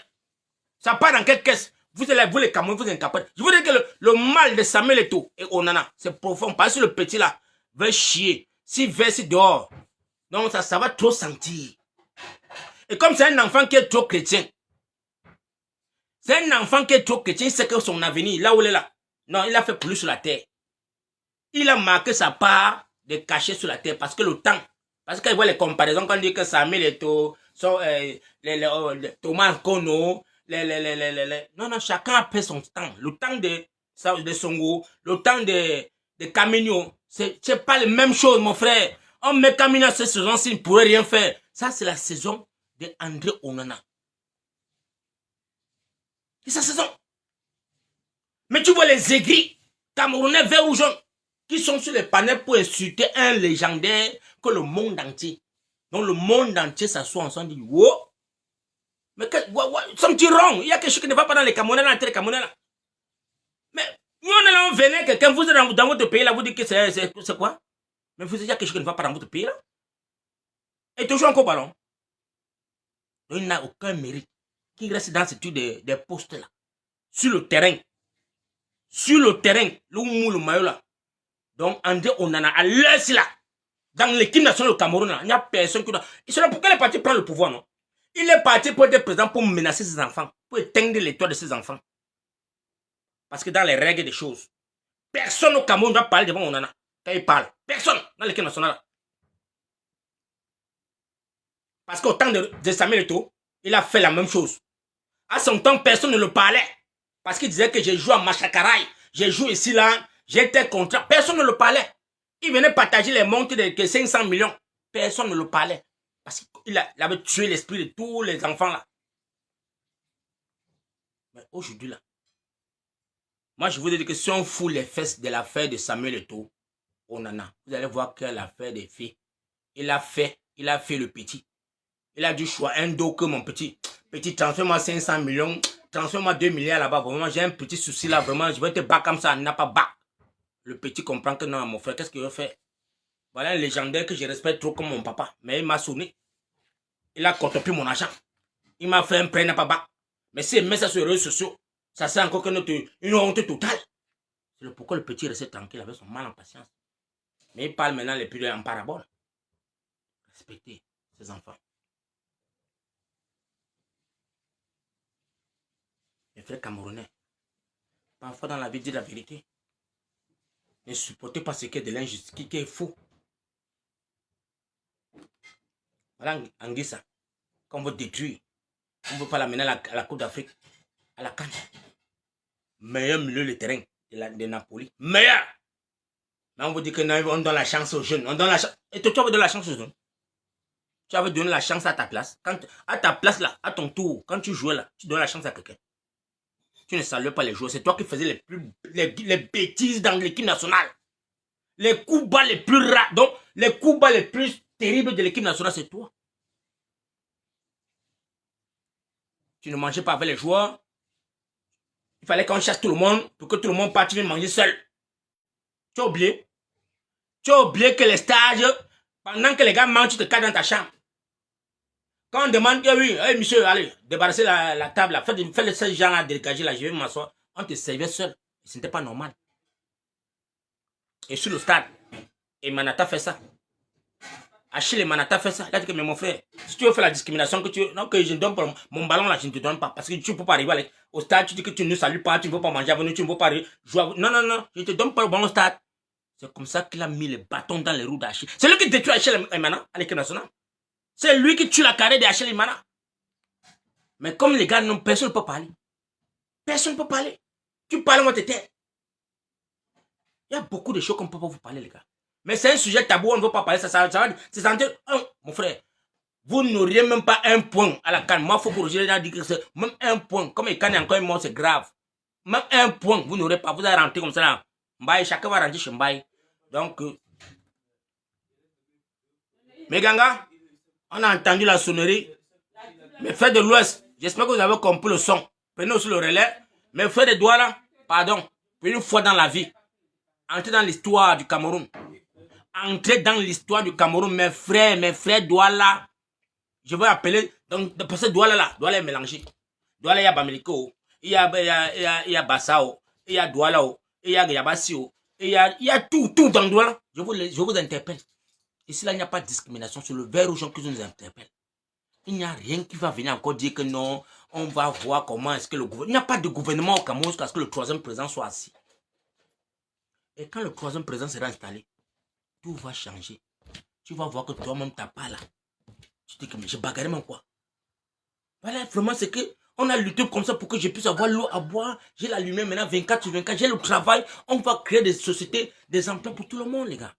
Ça part dans quelle caisse? Vous les Camerounais, vous êtes incapables. Je vous dis que le mal de Samuel Eto'o et Onana, c'est profond. Parce que le petit là veut chier. S'il verse dehors, donc ça va trop sentir. Et comme c'est un enfant qui est trop chrétien, il sait que son avenir, là où il est là, non, il a fait pour lui sur la terre. Il a marqué sa part de cacher sur la terre parce que le temps, parce qu'il voit les comparaisons quand on dit que Samuel Eto'o, Thomas Kono, non, chacun a fait son temps. Le temps de Songo, le temps de Caminio, c'est pas les mêmes choses, mon frère. On met Caminio cette saison-ci, il ne pourrait rien faire. Ça, c'est la saison de André Onana. C'est sa saison. Mais tu vois les aigris, Camerounais verts ou jaunes, qui sont sur les panels pour insulter un légendaire que le monde entier. Donc le monde entier s'assoit ensemble et dit, wow, mais ça me dit wrong. Il y a quelque chose qui ne va pas dans les Camerounais, dans les Camerounais là. Mais nous on est là, on venait, quelqu'un, vous êtes dans votre pays là, vous dites que c'est quoi? Mais vous dites, il y a quelque chose qui ne va pas dans votre pays là. Et toujours encore ballon. Donc il n'a aucun mérite qui reste dans ce type de postes là. Sur le terrain, le mou, le maillot là. Donc André Onana, à l'heure là, dans l'équipe nationale du Cameroun là, il n'y a personne qui doit. Et c'est là pourquoi il est parti prendre le pouvoir, non? Il est parti pour être président, pour menacer ses enfants, pour éteindre les toits de ses enfants. Parce que dans les règles des choses, personne au Cameroun ne va parler devant Onana. Quand il parle, personne dans l'équipe nationale. Parce qu'au temps de Samuel Eto'o, il a fait la même chose. À son temps, personne ne le parlait. Parce qu'il disait que j'ai joué à Machakaraï, j'ai joué ici, là, j'ai tel contrat. Personne ne le parlait. Il venait partager les montes de 500 millions. Personne ne le parlait. Parce qu'il avait tué l'esprit de tous les enfants là. Mais aujourd'hui là, moi je vous dis que si on fout les fesses de l'affaire de Samuel Eto'o, Onana, vous allez voir que l'affaire des filles, il a fait le petit. Il a dû choisir un dos que mon petit, transfère-moi 500 millions, transfère-moi 2 milliards là-bas. Vraiment, j'ai un petit souci là, vraiment, je vais te battre comme ça, il n'a pas battre. Le petit comprend que non, mon frère, qu'est-ce qu'il veut faire? Voilà un légendaire que je respecte trop comme mon papa. Mais il m'a sonné. Il a contopé mon argent. Il m'a fait un prêt, il n'a pas battre. Mais s'il met ça sur les réseaux sociaux, ça c'est encore une honte totale. C'est pourquoi le petit reste tranquille avec son mal en patience. Mais il parle maintenant les plus en parabole. Respectez ses enfants. Les frères camerounais, parfois dans la vie, dire la vérité. Ne supportez pas ce qui est de l'injustice, qui est faux. Voilà Anguissa, qu'on veut détruire. On ne veut pas l'amener à la Coupe d'Afrique, à la CAN. Meilleur milieu de terrain de Napoli. Meilleur. Mais on vous dit que non, on donne la chance aux jeunes. On donne la chance. Et toi, tu avais donné la chance aux jeunes. Tu avais donné la chance à ta place. À ta place là, à ton tour, quand tu jouais là, tu donnes la chance à quelqu'un. Tu ne saluais pas les joueurs. C'est toi qui faisais les bêtises dans l'équipe nationale. Les coups bas les plus rares. Donc, les coups bas les plus terribles de l'équipe nationale, c'est toi. Tu ne mangeais pas avec les joueurs. Il fallait qu'on chasse tout le monde pour que tout le monde parte, tu viennes manger seul. Tu as oublié? Tu as oublié que les stages, Pendant que les gars mangent, tu te caches dans ta chambre. Quand on demande, oui, hey, monsieur, allez, débarrassez la table, là, faites ces gens-là dégager, là, je vais m'asseoir. On te servait seul. Ce n'était pas normal. Et sur le stade, et Manata fait ça. Achille et Manata fait ça. Il a dit que, mais mon frère, si tu veux faire la discrimination, que tu non, que je ne donne pas mon ballon là, je ne te donne pas. Parce que tu ne peux pas arriver au stade, tu dis que tu ne salues pas, tu ne veux pas manger avec nous, tu ne veux pas jouer avec... Non, non, non, je ne te donne pas le ballon au stade. C'est comme ça qu'il a mis les bâtons dans les roues d'Achille. C'est lui qui détruit Achille et Mana à l'équipe nationale. C'est lui qui tue la carrière d'Achille et Mana. Mais comme les gars, non, personne ne peut parler. Personne ne peut parler. Tu parles, moi, t'étais. Il y a beaucoup de choses qu'on ne peut pas vous parler, les gars. Mais c'est un sujet tabou, on ne veut pas parler. Ça va c'est sentir. Mon frère, vous n'auriez même pas un point à la canne. Moi, il faut que Roger dise que c'est même un point. Comme il canne encore un mot, c'est grave. Même un point, vous n'aurez pas. Vous allez rentrer comme ça là. Mbaye, chacun va rentrer chez Mbaye. Donc, mes ganga, on a entendu la sonnerie. Mais frères de l'Ouest, j'espère que vous avez compris le son. Prenez aussi le relais. Mais frères de Douala, pardon, pour une fois dans la vie, entrez dans l'histoire du Cameroun. Entrez dans l'histoire du Cameroun, mes frères Douala. Je vais appeler, donc, parce que Douala est mélangé. Douala, il y a Bameliko, il y a Bassao, il y a Douala, il y a Yabasio, il y a tout dans Douala. Je vous interpelle. Ici, là, il n'y a pas de discrimination sur le vert rouge que je nous interpelle. Il n'y a rien qui va venir encore dire que non, on va voir comment est-ce que le gouvernement... Il n'y a pas de gouvernement au Cameroun jusqu'à ce que le troisième président soit assis. Et quand le troisième président sera installé, tout va changer. Tu vas voir que toi-même, tu n'as pas là. Tu te dis que mais je bagarre même quoi. Voilà, vraiment, c'est que on a lutté comme ça pour que je puisse avoir l'eau à boire. J'ai la lumière maintenant 24 sur 24. J'ai le travail. On va créer des sociétés, des emplois pour tout le monde, les gars.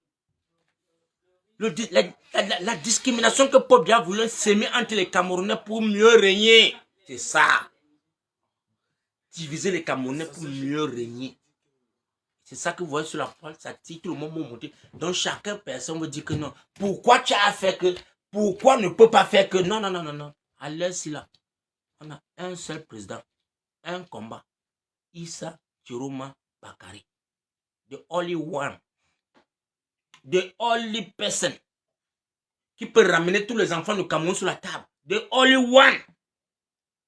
La discrimination que Paul Biya voulait s'aimer entre les Camerounais pour mieux régner. C'est ça. Diviser les Camerounais pour mieux régner. C'est ça que vous voyez sur la toile, ça tire tout le monde monter. Donc chacun personne me dit que non. Pourquoi tu as fait que? Pourquoi ne peut pas faire que? Non, non, non, non, non. À l'heure là, on a un seul président, un combat. Issa Chiroma Bakari. The only one. The only person qui peut ramener tous les enfants du Cameroun sur la table. The only one.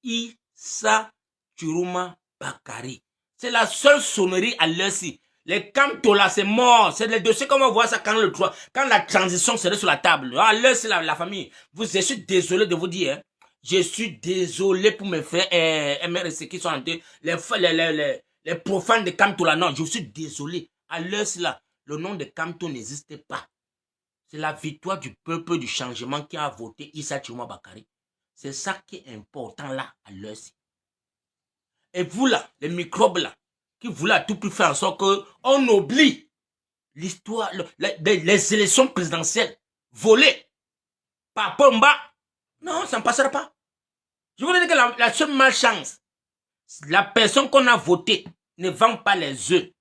Issa Chiroma Bakari. C'est la seule sonnerie à l'heure-ci. Les Kamtola, c'est mort. C'est le dossier qu'on va voir ça quand la transition serait sur la table. À l'heure, c'est la famille. Je suis désolé de vous dire. Hein. Je suis désolé pour mes frères MRC qui sont entrés. Les profanes de Kamtola. Non, je suis désolé. À l'heure, c'est là. Le nom de Kamto n'existait pas. C'est la victoire du peuple du changement qui a voté Issa Chiroma Bakari. C'est ça qui est important là, à l'heure-ci. Et vous là, les microbes là, qui voulaient à tout prix faire en sorte qu'on oublie l'histoire, les élections présidentielles volées par Pomba. Non, ça ne passera pas. Je vous dis que la seule malchance, la personne qu'on a votée ne vend pas les œufs.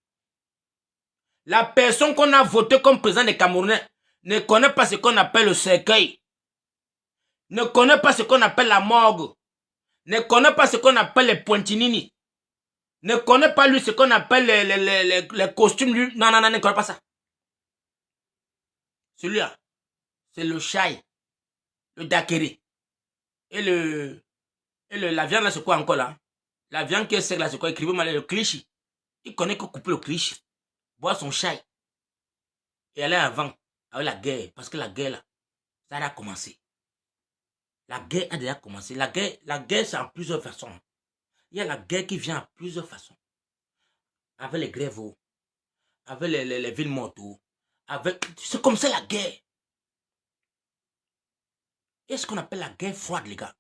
La personne qu'on a votée comme président des Camerounais ne connaît pas ce qu'on appelle le cercueil, ne connaît pas ce qu'on appelle la morgue, ne connaît pas ce qu'on appelle les pointinini, ne connaît pas lui ce qu'on appelle les costumes. Lui. Non, non, non, ne connaît pas ça. Celui-là, c'est le chai, le dakeri. Et la viande là, c'est quoi encore là? La viande qui est sec là, c'est quoi? Écrivez-moi le cliché. Il connaît que couper le cliché. Boire son chai. Et aller avant, avec la guerre. Parce que la guerre là, ça a commencé. La guerre a déjà commencé. La guerre c'est en plusieurs façons. Il y a la guerre qui vient en plusieurs façons. Avec les grèves, avec les villes mortes. C'est comme ça la guerre. Et ce qu'on appelle la guerre froide, les gars.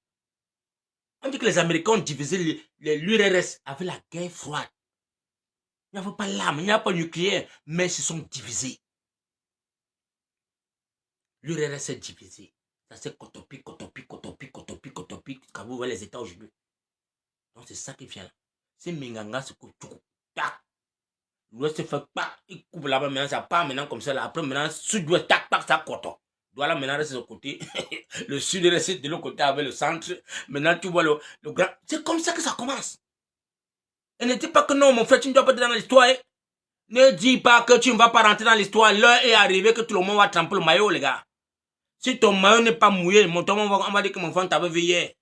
On dit que les Américains ont divisé l'URSS avec la guerre froide. Il n'y avait pas l'arme, il n'y a pas nucléaire, mais ils se sont divisés. L'URSS est divisé. Ça c'est cotopi, quand vous voyez les États aujourd'hui. Donc c'est ça qui vient là. C'est Minganga, c'est tout. Tac. L'Ouest se fait pas, il coupe là-bas, maintenant ça part maintenant comme ça là. Après maintenant, sud-ouest, tac, ça coton. Voilà, maintenant reste de ce côté. Le sud reste de l'autre côté avec le centre. Maintenant tu vois le grand. C'est comme ça que ça commence. Et ne dis pas que non, mon frère, tu ne dois pas être dans l'histoire. Hein? Ne dis pas que tu ne vas pas rentrer dans l'histoire. L'heure est arrivée que tout le monde va tremper le maillot, les gars. Si ton maillot n'est pas mouillé, on va dire que mon enfant t'avait vu hier.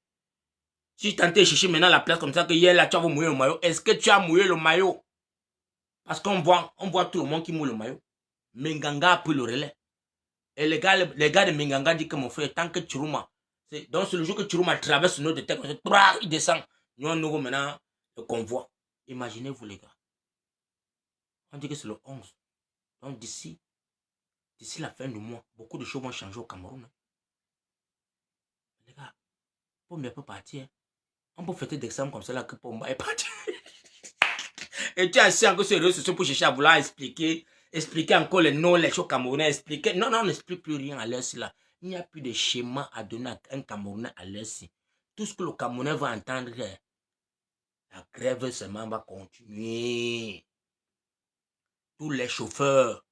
Si tu tentais de chercher maintenant la place comme ça, que hier là, tu as mouillé le maillot, est-ce que tu as mouillé le maillot? Parce qu'on voit tout le monde qui mouille le maillot. Menganga a pris le relais. Et les gars de Menganga disent que mon frère, tant que Chiruma, donc c'est le jour que Chiruma traverse notre tête, il descend. Nous, on ouvre maintenant le convoi. Imaginez-vous les gars. On dit que c'est le 11. Donc d'ici la fin du mois, beaucoup de choses vont changer au Cameroun. Les gars, Pomba peut partir. On peut fêter d'exemple comme ça là que Pomba est parti. Et tu as assis encore sur les réseaux sociaux pour chercher à vouloir expliquer encore les noms, les choses camerounais, expliquer. Non, on n'explique plus rien à l'heure là. Il n'y a plus de schéma à donner à un Camerounais à l'heure. Tout ce que le Camerounais va entendre, la grève seulement va continuer. Tous les chauffeurs.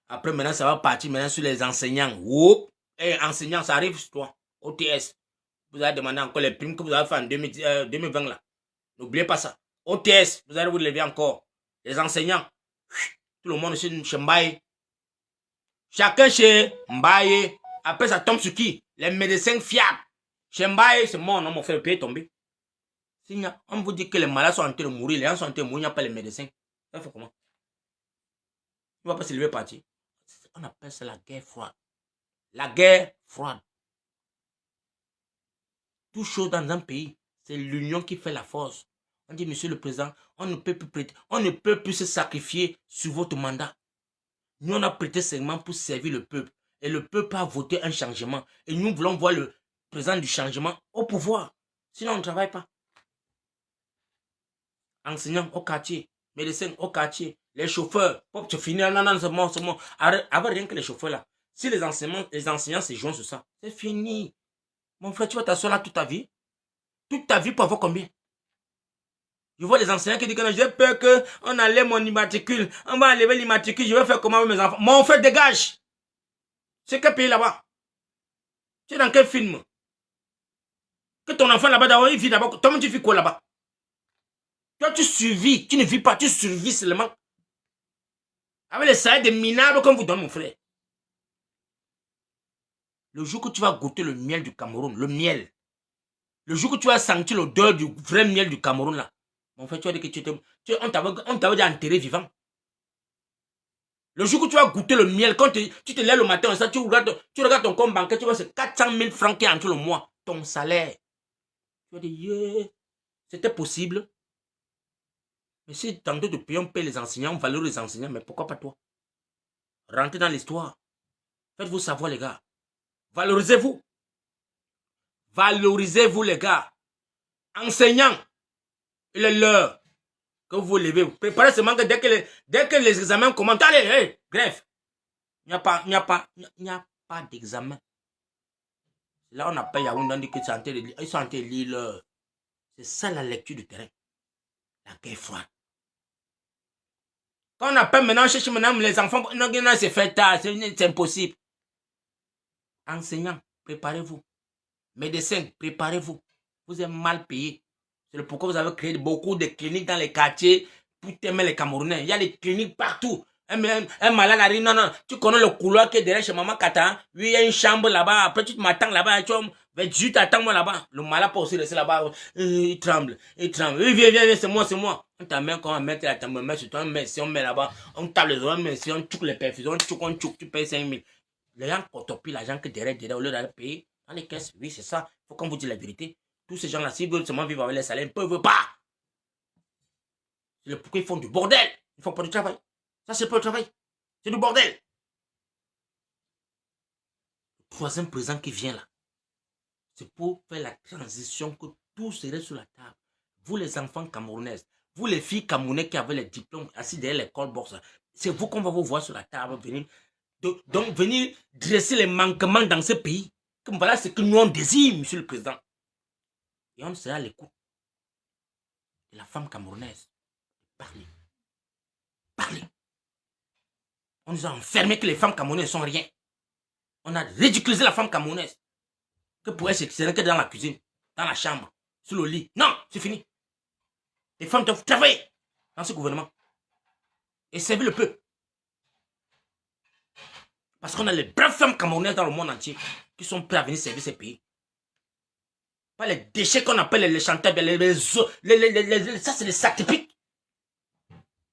Après, maintenant, ça va partir maintenant sur les enseignants. Oups. Et enseignants, ça arrive sur toi. OTS. Vous allez demander encore les primes que vous avez fait en 2020 là. N'oubliez pas ça. OTS, vous allez vous lever encore. Les enseignants. Tout le monde chez Mbaye. Chacun chez Mbaye. Après, ça tombe sur qui? Les médecins fiables. Chez Mbaye, c'est mon nom, mon frère, le pays est tombé. On vous dit que les malades sont en train de mourir, les gens sont en train de mourir, il n'y a pas les médecins. Ça fait comment? Il ne va pas se lever partir. On appelle ça la guerre froide. La guerre froide. Tout chose dans un pays, c'est l'union qui fait la force. On dit, monsieur le président, on ne peut plus prêter, on ne peut plus se sacrifier sur votre mandat. Nous, on a prêté serment pour servir le peuple. Et le peuple a voté un changement. Et nous voulons voir le président du changement au pouvoir. Sinon, on ne travaille pas. Enseignants au quartier, médecins au quartier, les chauffeurs. Pour te finir, non, c'est bon. Avec rien que les chauffeurs là. Si les enseignants se joignent sur ça, c'est fini. Mon frère, tu vas t'asseoir là toute ta vie. Toute ta vie pour avoir combien? Je vois les enseignants qui disent que j'ai peur qu'on enlève mon immatricule. On va enlever l'immatricule, je vais faire comment avec mes enfants? Mon frère, dégage. C'est quel pays là-bas? Tu es dans quel film? Que ton enfant là-bas, d'abord, il vit d'abord. Toi, tu vis quoi là-bas? Toi, tu survis. Tu ne vis pas, tu survis seulement. Avec les salaires des minables qu'on vous donne, mon frère. Le jour que tu vas goûter le miel du Cameroun, le miel. Le jour que tu vas sentir l'odeur du vrai miel du Cameroun là. Mon frère, tu as dit que on t'avait déjà enterré vivant. Le jour que tu vas goûter le miel, quand tu te lèves le matin, ça, tu regardes ton compte bancaire, tu vois, c'est 400 000 francs qui entrent le mois. Ton salaire. Tu vas dire, yeah, c'était possible. Mais si dans d'autres pays, on paye les enseignants, on valorise les enseignants, mais pourquoi pas toi? Rentrez dans l'histoire. Faites-vous savoir, les gars. Valorisez-vous. Valorisez-vous, les gars. Enseignants, il est l'heure que vous vous levez. Préparez seulement que dès que les examens commencent, allez, hey, grève. Il n'y a pas d'examen. Là, on appelle Yaoundé, on dit qu'ils sont en train de lire. C'est ça la lecture du terrain. La guerre froide. Quand on appelle maintenant, on cherche maintenant les enfants, non, c'est fait tard, c'est impossible. Enseignants, préparez-vous. Médecins, préparez-vous. Vous êtes mal payés. C'est pourquoi vous avez créé beaucoup de cliniques dans les quartiers pour aimer les Camerounais. Il y a des cliniques partout. Un malade arrive, non, tu connais le couloir qui est derrière chez Maman Kata. Oui, il y a une chambre là-bas. Après, tu m'attends là-bas. Tu vas juste attends-moi là-bas. Le malade peut aussi rester là-bas. Il tremble. Oui, viens, c'est moi. On t'amène quand on met la table, on met sur toi, on met là-bas. On tape les oreilles, mais si on tchouk les perfusions, on tchouk, tu payes 5 000. Les gens cotopient l'argent que derrière, au lieu d'aller payer dans les caisses. Oui, c'est ça. Il faut qu'on vous dise la vérité. Tous ces gens-là, s'ils veulent seulement vivre avec les salaires, ils ne peuvent pas. C'est le pourquoi ils font du bordel. Ils ne font pas du travail. Ça, c'est pas le travail. C'est du bordel. Le troisième président qui vient là, c'est pour faire la transition que tout serait sur la table. Vous, les enfants camerounaises, vous, les filles camerounaises qui avaient les diplômes assis derrière l'école box, c'est vous qu'on va vous voir sur la table venir. Donc, venir dresser les manquements dans ce pays. Comme voilà ce que nous on désire, monsieur le président. Et on sera à l'écoute de la femme camerounaise. Parlez. On nous a enfermé que les femmes camerounaises sont rien. On a ridiculisé la femme camerounaise. Que pour elle, c'est que dans la cuisine, dans la chambre, sur le lit. Non, c'est fini. Les femmes doivent travailler dans ce gouvernement. Et servir le peuple. Parce qu'on a les braves femmes camerounaises dans le monde entier. qui sont prêts à venir servir ces pays. Pas les déchets qu'on appelle les chanteurs, ça c'est les sacs typiques.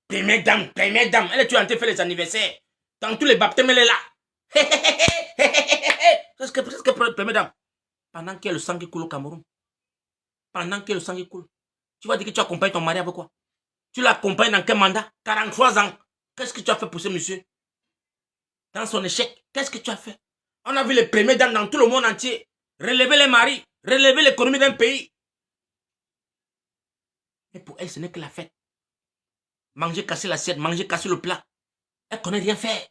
Première dame, elle est en train de faire les anniversaires. Dans tous les baptêmes, elle est là. Qu'est-ce que première dame? Pendant qu'il y a le sang qui coule au Cameroun. Pendant qu'il y a le sang qui coule. Tu vas dire que tu accompagnes ton mari avec quoi? Tu l'accompagnes dans quel mandat? 43 ans. Qu'est-ce que tu as fait pour ce monsieur? Dans son échec, qu'est-ce que tu as fait? On a vu les premières dames dans tout le monde entier. Relever les maris, relever l'économie d'un pays. Et pour elle, ce n'est que la fête. Manger, casser l'assiette, manger, casser le plat. Elle ne connaît rien faire.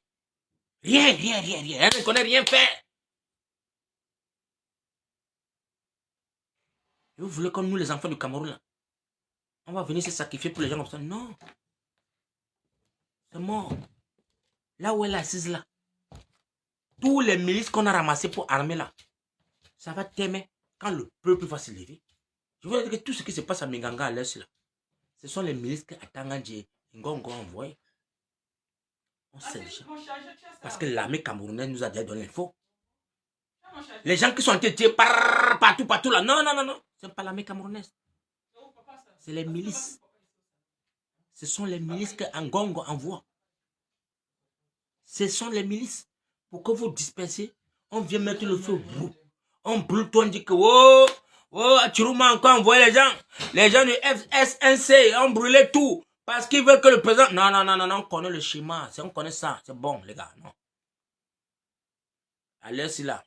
Rien. Elle ne connaît rien faire. Et vous voulez comme nous, les enfants du Cameroun, là, on va venir se sacrifier pour les gens comme ça? Non. C'est mort. Là où elle est assise, là, tous les milices qu'on a ramassés pour armer, là, ça va t'aimer quand le peuple va se lever. Je veux dire que tout ce qui se passe à Minganga, à l'est, là, ce sont les milices que Atangandji et Ngongo ont envoyés. On sait déjà. Parce que l'armée camerounaise nous a déjà donné l'info. Les gens qui sont tirer partout là. Non. Ce n'est pas l'armée camerounaise. C'est les milices. Ce sont les milices que Ngongo envoie. Ce sont les milices. Pour que vous dispersez, on vient mettre le feu. On brûle tout, on dit que Chiruma encore envoyé les gens. Les gens du FSNC ont brûlé tout. Parce qu'ils veulent que le président... Non, on connaît le schéma. On connaît ça. C'est bon, les gars. Non. Allez, c'est là.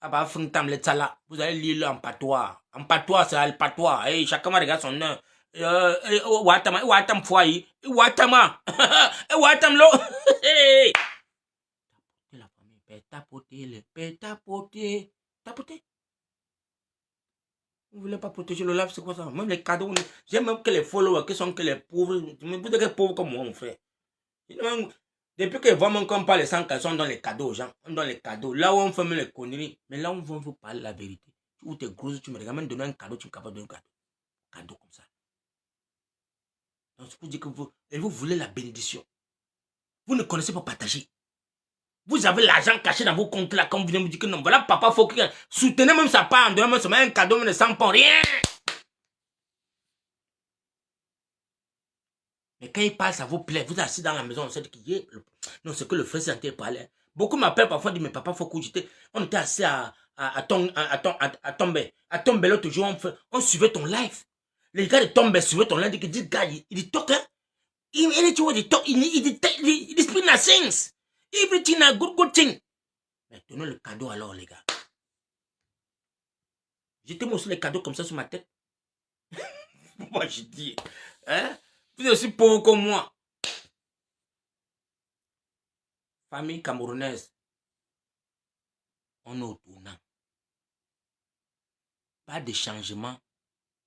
Vous allez lire en patois. En patois, c'est le patois. Et chacun regarde son nom. Watam foyer. Watama. Watam lo. La famille. Tapoter. Vous voulez pas protéger le live, c'est quoi ça? Même les cadeaux, j'aime même que les followers qui sont que les pauvres. Vous êtes pauvres comme moi, mon frère. Depuis que vraiment qu'on parle sans caleçon, on donne les cadeaux aux gens. On donne les cadeaux. Là où on fait même les conneries. Mais là où on veut vous parler la vérité. Où t'es gros, tu me regardes même donner un cadeau, tu es capable de donner un cadeau. Cadeau comme ça. Donc c'est pour dire que vous voulez la bénédiction. Vous ne connaissez pas partager. Vous avez l'argent caché dans vos comptes là, comme vous venez me dire que non, voilà, papa, faut que soutenez même sa part en donnant même un cadeau, mais ne sent pas rien. Mais quand il parle, ça vous plaît. Vous êtes assis dans la maison, on sait qu'il y est. Non, c'est que le frère s'est parlé. Beaucoup m'appellent parfois, disent, mais papa, faut que on était assis à Tomber. À Tomber, l'autre jour, on suivait ton live. Les gars de Tomber suivaient ton live, ils disent, gars, il dit, talk, hein. Il dit, speak things. Everything a good thing. Mais donnez le cadeau alors, les gars. Jetez-moi aussi les cadeaux comme ça sur ma tête. Moi, je dis, hein? Vous êtes aussi pauvres comme moi. Famille camerounaise. On est au tournant. Pas de changement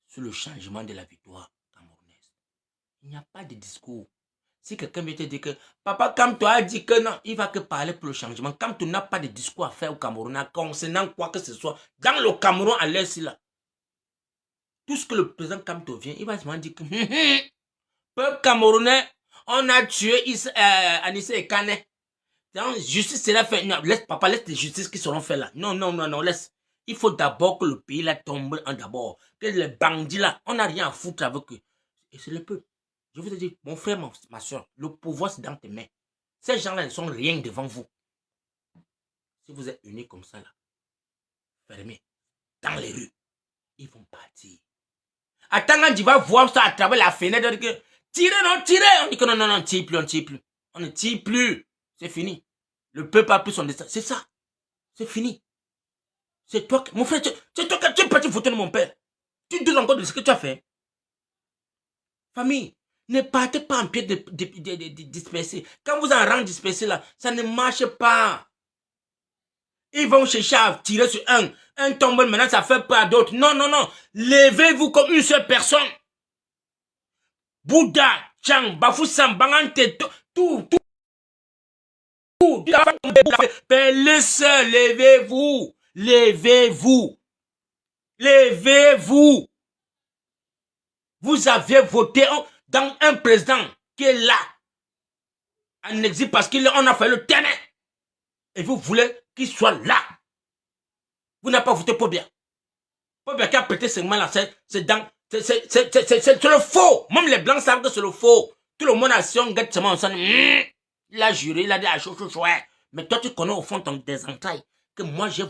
sur le changement de la victoire camerounaise. Il n'y a pas de discours. Si quelqu'un veut te dire que papa, quand tu as dit que non, il va que parler pour le changement. Quand tu n'as pas de discours à faire au Cameroun, concernant quoi que ce soit, dans le Cameroun à l'est là, tout ce que le président Kamto vient, il va se dire que peuple camerounais, on a tué Anissé et Kane. Donc, justice sera faite. Non, papa, laisse les justices qui seront faites là. Non, laisse. Il faut d'abord que le pays là tombe en d'abord. Que les bandits là, on n'a rien à foutre avec eux. Et c'est le peuple. Je vous ai dit, mon frère, ma soeur, le pouvoir c'est dans tes mains. Ces gens-là ne sont rien devant vous. Si vous êtes unis comme ça là, fermés, dans les rues, ils vont partir. Attends, tu vas voir ça à travers la fenêtre. Tirez. On dit que non, on ne tire plus. On ne tire plus. C'est fini. Le peuple a pris son destin. C'est ça. C'est fini. C'est toi, mon frère, c'est toi qui es parti voter de mon père. Tu doutes encore de ce que tu as fait. Famille, ne partez pas en pied dispersé. Quand vous en rang dispersé là, ça ne marche pas. Ils vont chercher à tirer sur un tombe, maintenant ça fait peur à d'autres. Non. Levez-vous comme une seule personne. Bouddha, Chang, Bafoussam, Bangante, tout. Levez-vous. Levez-vous. Vous avez voté dans un président qui est là, en exil parce qu'on a fait le terrain. Et vous voulez qu'il soit là. Vous n'avez pas voté Pobia. Pobia qui a pété ce mains là, c'est le faux. Même les blancs savent que c'est le faux. Tout le monde a si on gâte seulement, il a juré, il a dit à chaud, ouais. Mais toi, tu connais au fond des entrailles que moi, j'ai